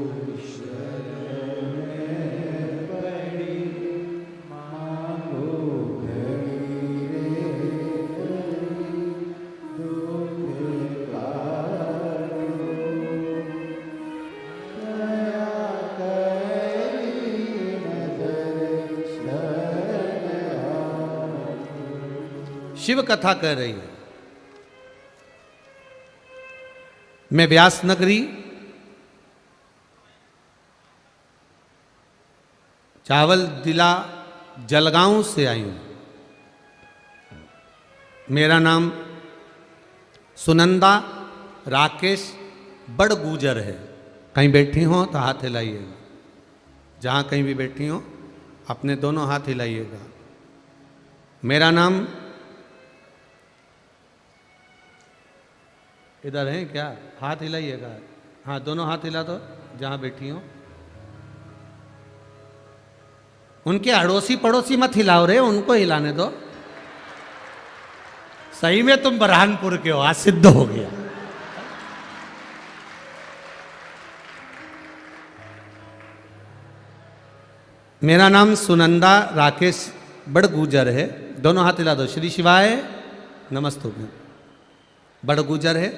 शिव कथा कह रही है। मैं व्यास नगरी चावल जिला जलगांव से आई हूं। मेरा नाम सुनंदा राकेश बड़गुजर है। कहीं बैठी हो तो हाथ हिलाइएगा, जहां कहीं भी बैठी हो अपने दोनों हाथ हिलाइएगा। मेरा नाम, इधर है क्या? हाथ हिलाइएगा, हाँ दोनों हाथ हिला दो जहां बैठी हो। उनके अड़ोसी पड़ोसी मत हिलाओ रे, उनको हिलाने दो। सही में तुम बरहानपुर के हो, आज सिद्ध हो गया। मेरा नाम सुनंदा राकेश बड़गुजर है। दोनों हाथ हिला दो। श्री शिवाय नमस्तु। बड़गुजर है।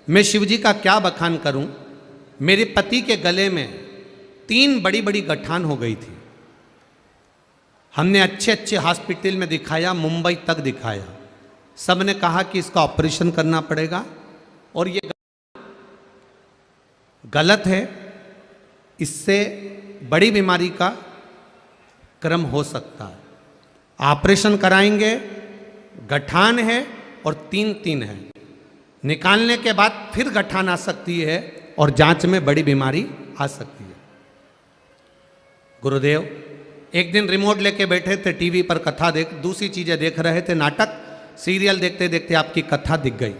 मैं शिवजी का क्या बखान करूं। मेरे पति के गले में 3 बड़ी बड़ी गठान हो गई थी। हमने अच्छे अच्छे हॉस्पिटल में दिखाया, मुंबई तक दिखाया। सब ने कहा कि इसका ऑपरेशन करना पड़ेगा और ये गलत है, इससे बड़ी बीमारी का क्रम हो सकता है। ऑपरेशन कराएंगे, गठान है और 3 है। निकालने के बाद फिर गठान आ सकती है और जांच में बड़ी बीमारी आ सकती है। गुरुदेव एक दिन रिमोट लेके बैठे थे, टीवी पर कथा दूसरी चीजें देख रहे थे, नाटक सीरियल देखते देखते आपकी कथा दिख गई।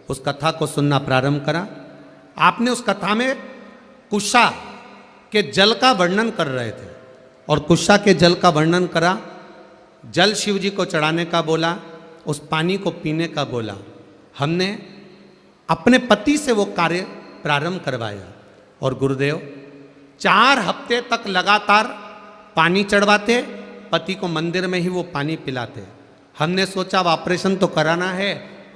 उस कथा को सुनना प्रारंभ करा। आपने उस कथा में कुशा के जल का वर्णन कर रहे थे और कुशा के जल का वर्णन करा। जल शिव जी को चढ़ाने का बोला, उस पानी को पीने का बोला। हमने अपने पति से वो कार्य प्रारंभ करवाया और गुरुदेव 4 हफ्ते तक लगातार पानी चढ़वाते, पति को मंदिर में ही वो पानी पिलाते। हमने सोचा अब ऑपरेशन तो कराना है,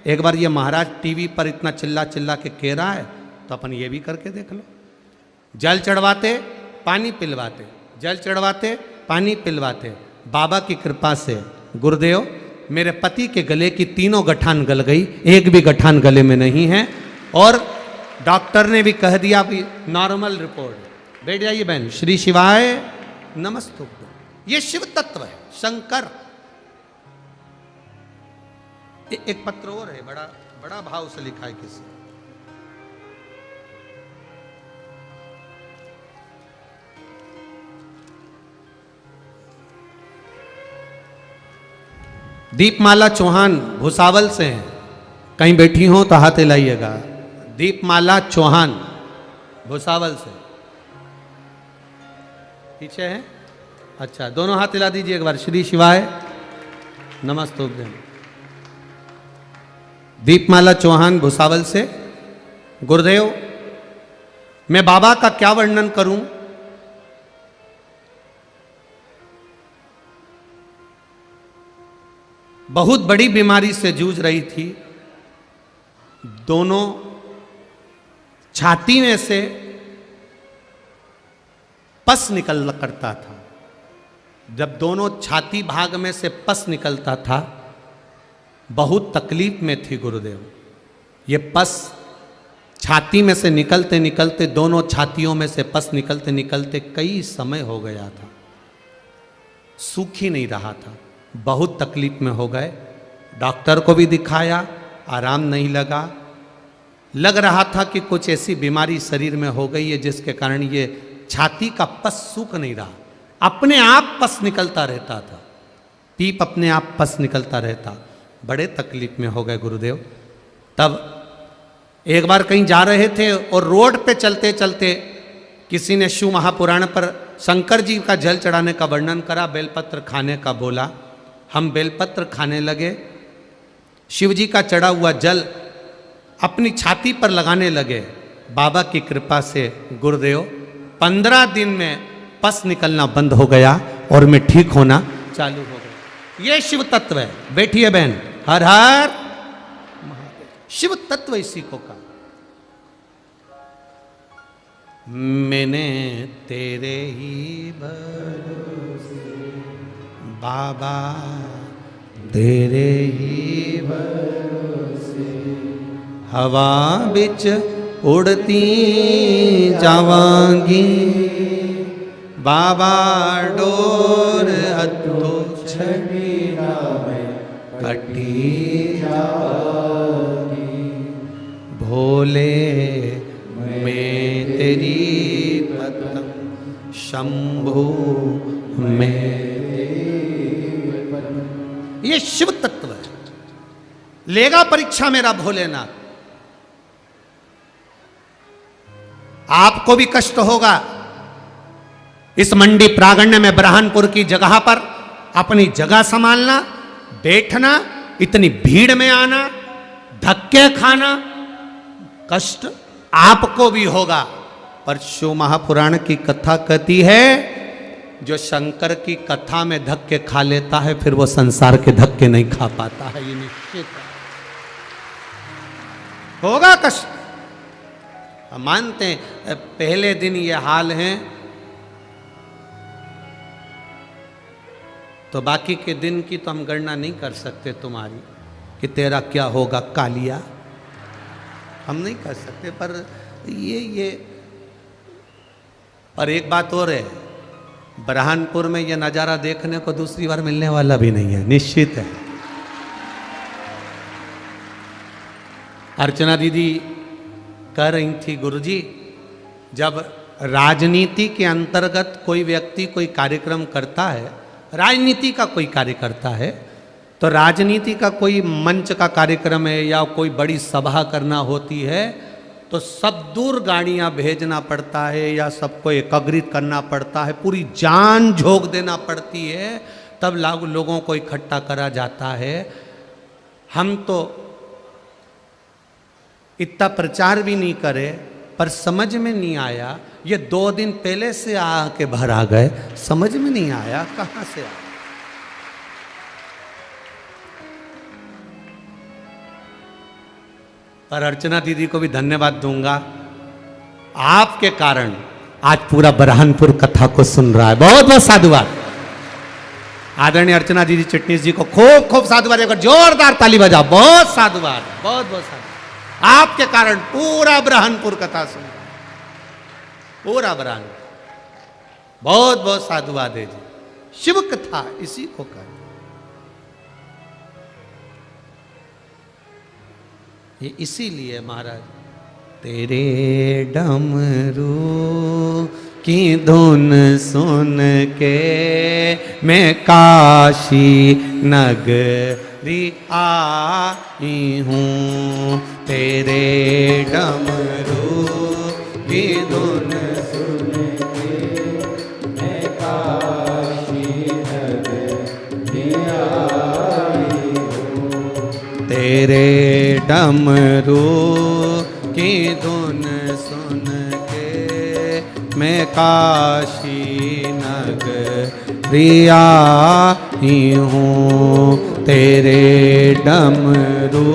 एक बार ये महाराज टीवी पर इतना चिल्ला चिल्ला के कह रहा है तो अपन ये भी करके देख लो। जल चढ़वाते, पानी पिलवाते, जल चढ़वाते, पानी पिलवाते। बाबा की कृपा से गुरुदेव मेरे पति के गले की तीनों गठान गल गई, एक भी गठान गले में नहीं है, और डॉक्टर ने भी कह दिया भी नॉर्मल रिपोर्ट। बैठ जाइए बहन। श्री शिवाय नमस्तुभ्यं। ये शिव तत्व है, शंकर। एक पत्र और है, बड़ा बड़ा भाव से लिखा है किसी। दीपमाला चौहान भुसावल से हैं, कहीं बैठी हो तो हाथ हिलाइएगा। दीपमाला चौहान भुसावल से पीछे है। अच्छा, दोनों हाथ हिला दीजिए एक बार। श्री शिवाय नमस्तुभ्यं। दीपमाला चौहान भुसावल से। गुरुदेव मैं बाबा का क्या वर्णन करूं। बहुत बड़ी बीमारी से जूझ रही थी। दोनों छाती में से पस निकल करता था। जब दोनों छाती भाग में से पस निकलता था, बहुत तकलीफ में थी गुरुदेव। ये पस छाती में से निकलते निकलते, दोनों छातियों में से पस निकलते निकलते कई समय हो गया था, सूख ही नहीं रहा था। बहुत तकलीफ में हो गए। डॉक्टर को भी दिखाया, आराम नहीं लगा। लग रहा था कि कुछ ऐसी बीमारी शरीर में हो गई है जिसके कारण ये छाती का पस सूख नहीं रहा, अपने आप पस निकलता रहता था, पीप अपने आप पस निकलता रहता। बड़े तकलीफ में हो गए गुरुदेव। तब एक बार कहीं जा रहे थे और रोड पे चलते चलते किसी ने शिव महापुराण पर शंकर जी का जल चढ़ाने का वर्णन करा, बेलपत्र खाने का बोला। हम बेलपत्र खाने लगे, शिव जी का चढ़ा हुआ जल अपनी छाती पर लगाने लगे। बाबा की कृपा से गुरुदेव 15 दिन में पस निकलना बंद हो गया और मैं ठीक होना चालू हो गया। ये शिव तत्व है। बैठिए बहन। हर हर महादेव। शिव तत्व इसी को कहा। मैंने तेरे ही भरोसे बाबा, तेरे ही भरोसे हवा बिच उड़ती जावांगी, बाबा डोर हथो छड़ी कटी जावांगी, भोले मैं तेरी पतंग, शंभु मैं। ये शिव तत्व है। लेगा परीक्षा मेरा भोलेनाथ। आपको भी कष्ट होगा। इस मंडी प्रागण्य में ब्रह्मपुर की जगह पर अपनी जगह संभालना, बैठना, इतनी भीड़ में आना, धक्के खाना, कष्ट आपको भी होगा। पर शिव महापुराण की कथा कहती है, जो शंकर की कथा में धक्के खा लेता है फिर वो संसार के धक्के नहीं खा पाता है। ये निश्चित है। होगा कष्ट, हम मानते हैं। पहले दिन ये हाल है तो बाकी के दिन की तो हम गणना नहीं कर सकते तुम्हारी कि तेरा क्या होगा कालिया, हम नहीं कर सकते। पर ये और एक बात और है, ब्रह्मपुर में ये नज़ारा देखने को दूसरी बार मिलने वाला भी नहीं है, निश्चित है। अर्चना दीदी कह रही थी, गुरुजी जब राजनीति के अंतर्गत कोई व्यक्ति कोई कार्यक्रम करता है, राजनीति का कोई कार्य करता है, तो राजनीति का कोई मंच का कार्यक्रम है या कोई बड़ी सभा करना होती है तो सब दूर गाड़ियां भेजना पड़ता है या सबको एकत्रित करना पड़ता है, पूरी जान झोंक देना पड़ती है, तब लोगों को इकट्ठा करा जाता है। हम तो इतना प्रचार भी नहीं करे, पर समझ में नहीं आया। ये 2 दिन पहले से आके भर आ गए, समझ में नहीं आया कहां से आया। पर अर्चना दीदी को भी धन्यवाद दूंगा, आपके कारण आज पूरा बरहानपुर कथा को सुन रहा है। बहुत बहुत साधुवाद। आदरणीय अर्चना दीदी चिटनीस जी को खूब खूब साधुवाद, एक जोरदार ताली बजाओ। बहुत साधुवाद, बहुत बहुत साधुवाद। आपके कारण पूरा बरहानपुर कथा सुन रहा है, पूरा बरहानपुर। बहुत बहुत साधुवाद है जी। शिव कथा इसी को कहते, ये इसीलिए महाराज तेरे डमरू की धुन सुन के मैं काशी नगरी आई हूँ। तेरे डमरू की धुन सुन के मैं काशी नगरी आई हूँ। तेरे डमरू की धुन सुन के मैं काशी नगरी आई हूँ। तेरे डमरू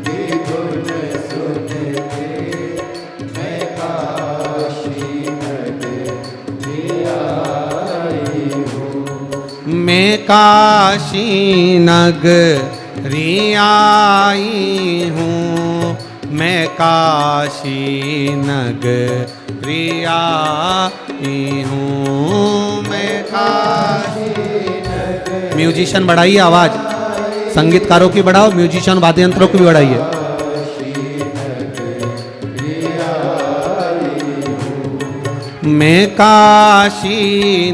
की धुन सुन के मैं काशी नगरी आई हूँ। मैं काशी नगरी आई हूँ। मैं काशी नगरी आई हूँ। मैं काशी नगरी। म्यूजिशियन बढ़ाइए आवाज, संगीतकारों की बढ़ाओ, म्यूजिशियन वाद्य यंत्रों की भी बढ़ाइए। मैं काशी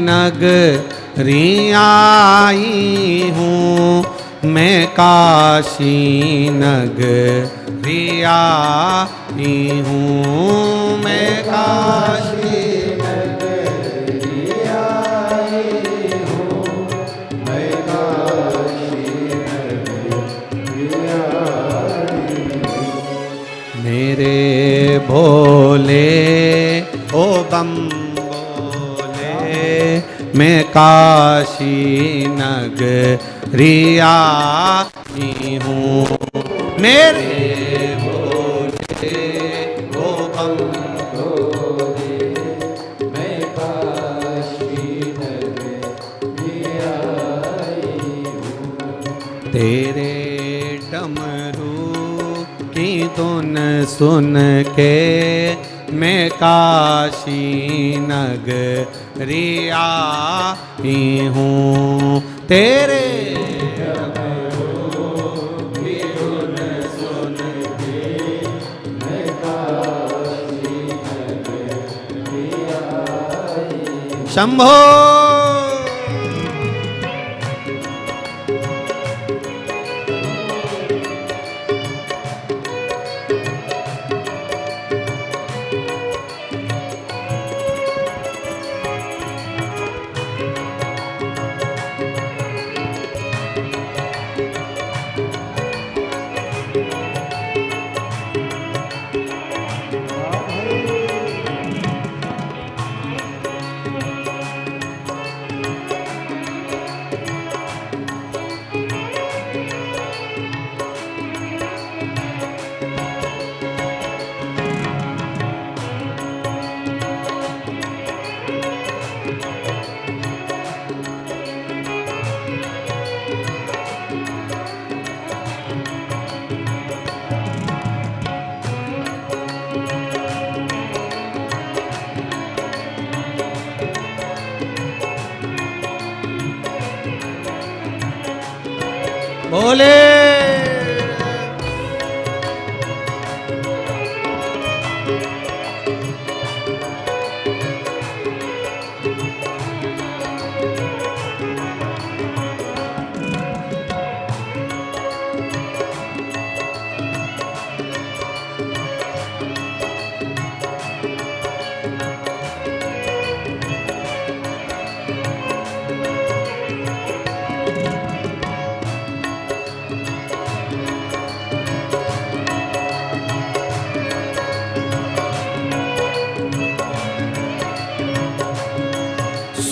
नगरी आई हूँ। मैं काशी नगरी आई हूँ। मैं काशी नगरी आई हूँ। मैं काशी नगरी आई हूँ। मेरे भोले ओ बम बोले, मैं काशी नगरी आई हूँ। मेरे भोले ओ बम बोले, मैं काशी नगरी आई हूँ। तेरे डमरू की धुन सुन के मैं काशी नगरी आई हूँ। तेरे शंभो।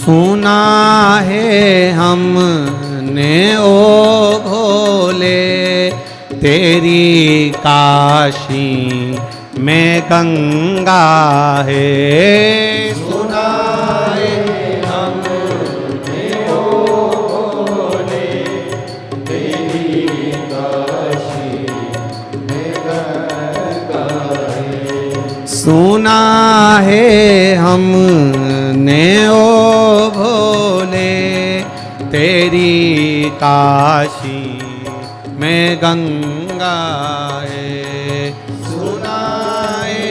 सुना है हमने ओ भोले तेरी काशी में गंगा है। सुना है हमने ओ भोले तेरी काशी में गंगा है। सुना है हमने ओ भोले तेरी काशी में गंगा है। सुना है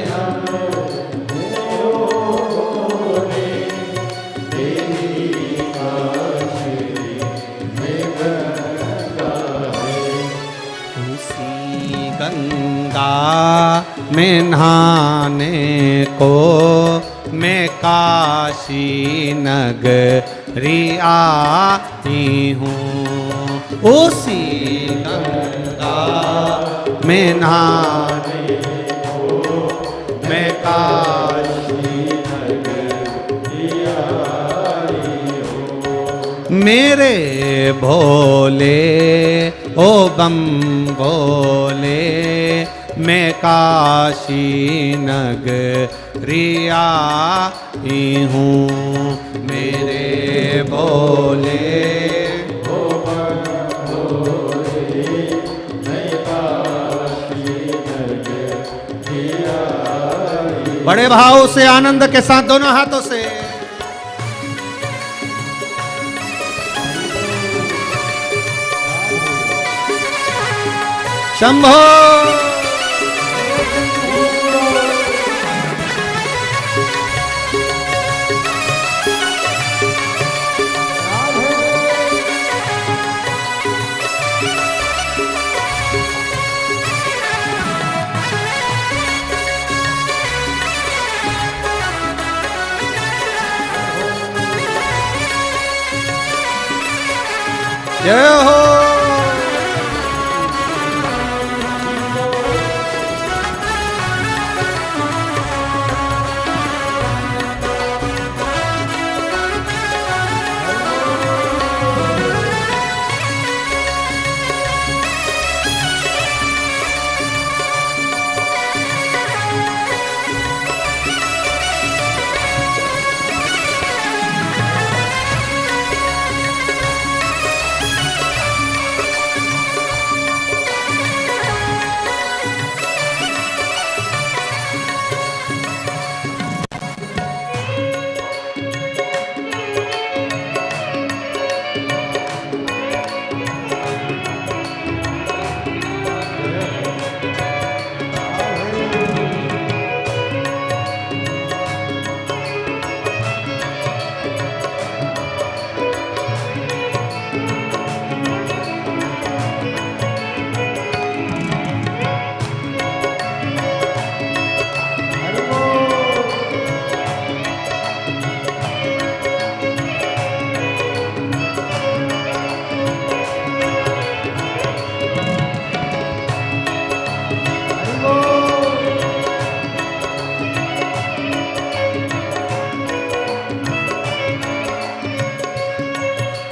हमने ओ भोले तेरी काशी में गंगा है। उसी गंगा में नहाने को मैं काशी नगरी आई हूँ। उसी गंगा में नहाने को मैं काशी नगरी आई हूँ। मेरे भोले ओ बम भोले मैं काशी नगरी आई हूँ। मेरे भोले ओ भोले मैं काशी नगरी आई। बड़े भाव से आनंद के साथ दोनों हाथों से शंभो। जय हो।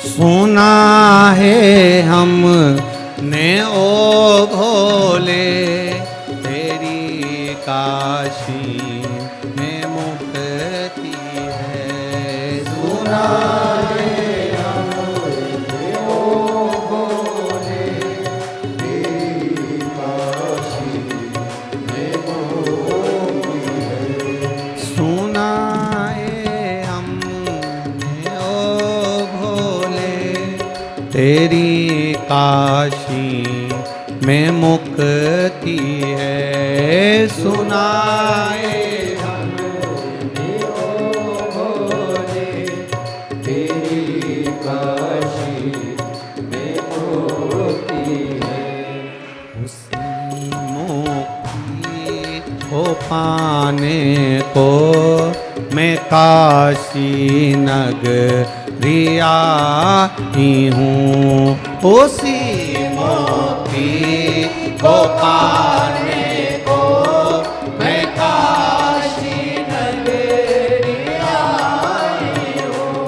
सुना है हमने ओ भोले तेरी काशी में मुक्ति है। सुना है हमने ओ भोले तेरी काशी में मुक्ति है। सुना है हमने ओ भोले तेरी काशी में मुक्ति है। सुना है हमने ओ भोले तेरी काशी में मुक्ति है। उसी मुक्ति को पाने को मैं काशी नगरी आई हूँ। उसी मुक्ति को पाने को मैं काशी नगरी आई हूँ।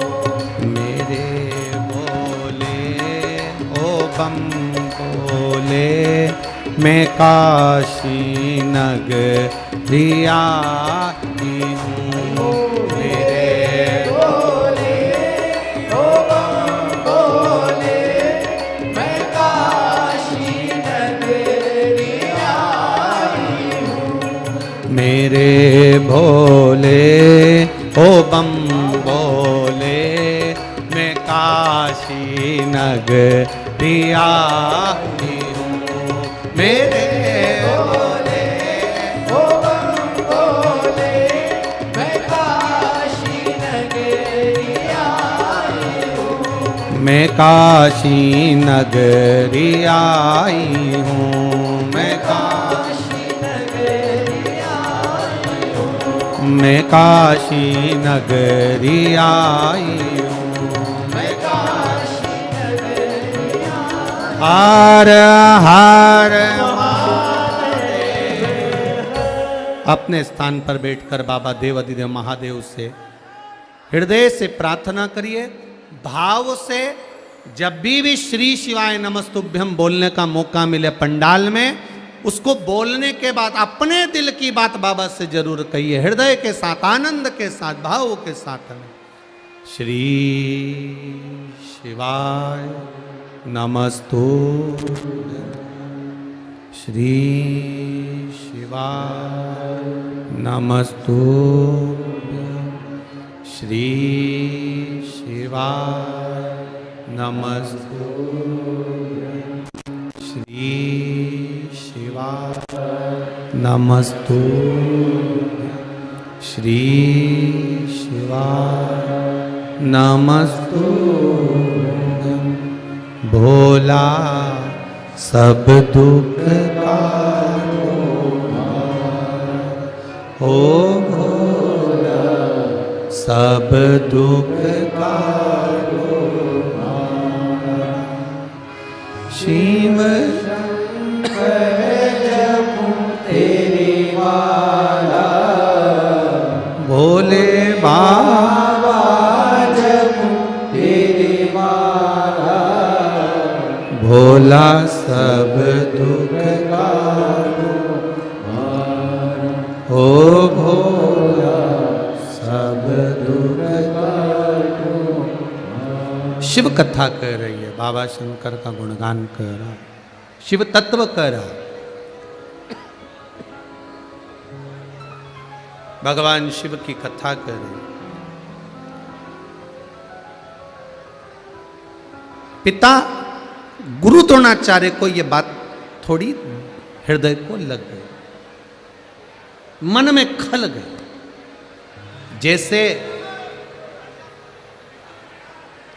मैं काशी नगरी आई हूँ। मेरे बोले ओ बम बोले, मैं काशी नगरी आई हूँ। मेरे भोले ओ बम बोले, मैं काशी नगरी आई हूँ। मेरे बोले ओ बम बोले, मैं काशी नगरी आई हूँ। मैं काशी नगरी आई हूँ। मैं काशी नगरी आई हूँ। मैं काशी नगरी आई हूँ। मैं काशी नगरी हर हर अपने स्थान पर बैठकर बाबा देवाधिदेव महादेव से हृदय से प्रार्थना करिए, भाव से। जब भी श्री शिवाय नमस्तुभ्यम बोलने का मौका मिले पंडाल में, उसको बोलने के बाद अपने दिल की बात बाबा से जरूर कहिए, हृदय के साथ, आनंद के साथ, भाव के साथ में। श्री शिवाय नमस्तुभ्यं, श्री शिवाय नमस्तुभ्यं, श्री शिवाय नमस्तुभ्यं, श्री शिवाय नमस्तुभ्यं, श्री शिवाय नमस्तुभ्यं। भोला सब दुख का ओ भोला सब दुख का शिव तेरी माला, भोले बाबा तेरी माला, भोला सब दुख का ओ भोला सब दुख का। शिव कथा कह रही है, बाबा शंकर का गुणगान कर रहा, शिव तत्व कह रहा। भगवान शिव की कथा कर रही। पिता गुरु द्रोणाचार्य को यह बात थोड़ी हृदय को लग गई, मन में खल गई। जैसे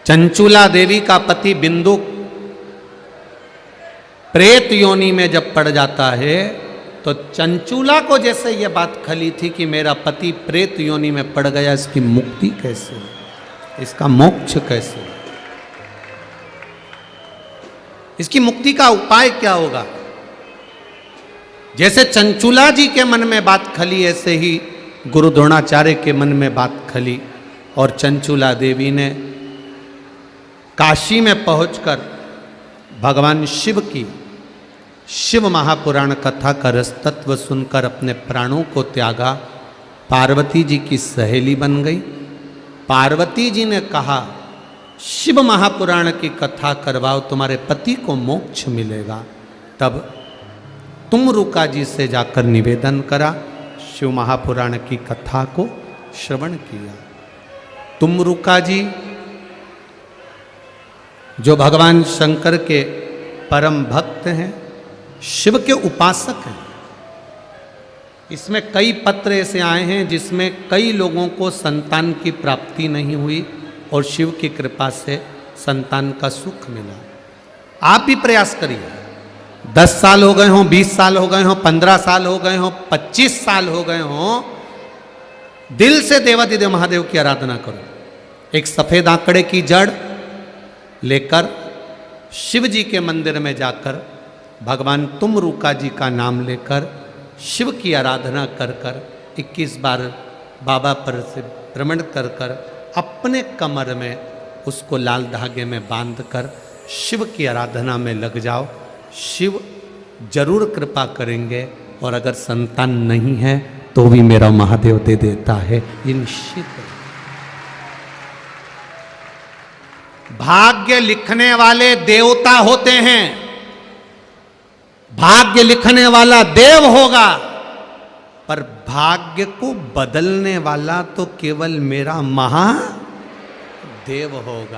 चंचूला देवी का पति बिंदु प्रेत योनि में जब पड़ जाता है, तो चंचूला को जैसे यह बात खली थी कि मेरा पति प्रेत योनि में पड़ गया, इसकी मुक्ति कैसे, इसका मोक्ष कैसे, इसकी मुक्ति का उपाय क्या होगा। जैसे चंचूला जी के मन में बात खली, ऐसे ही गुरु द्रोणाचार्य के मन में बात खली, और चंचूला देवी ने काशी में पहुंचकर भगवान शिव की शिव महापुराण कथा का रस तत्व सुनकर अपने प्राणों को त्यागा। पार्वती जी की सहेली बन गई। पार्वती जी ने कहा, शिव महापुराण की कथा करवाओ, तुम्हारे पति को मोक्ष मिलेगा। तब तुमरुका जी से जाकर निवेदन करा, शिव महापुराण की कथा को श्रवण किया। तुमरुका जी जो भगवान शंकर के परम भक्त हैं, शिव के उपासक हैं। इसमें कई पत्र ऐसे आए हैं जिसमें कई लोगों को संतान की प्राप्ति नहीं हुई और शिव की कृपा से संतान का सुख मिला। आप भी प्रयास करिए। 10 साल हो गए हों, 20 साल हो गए हों, 15 साल हो गए हों, 25 साल हो गए हों, दिल से देवाधिदेव महादेव की आराधना करो। एक सफेद आंकड़े की जड़ लेकर शिव जी के मंदिर में जाकर भगवान तुमरुका जी का नाम लेकर शिव की आराधना कर कर 21 बार बाबा पर से भ्रमण कर कर अपने कमर में उसको लाल धागे में बांध कर शिव की आराधना में लग जाओ। शिव जरूर कृपा करेंगे, और अगर संतान नहीं है तो भी मेरा महादेव दे देता है, ये निश्चित है। भाग्य लिखने वाले देवता होते हैं, भाग्य लिखने वाला देव होगा, पर भाग्य को बदलने वाला तो केवल मेरा महादेव होगा।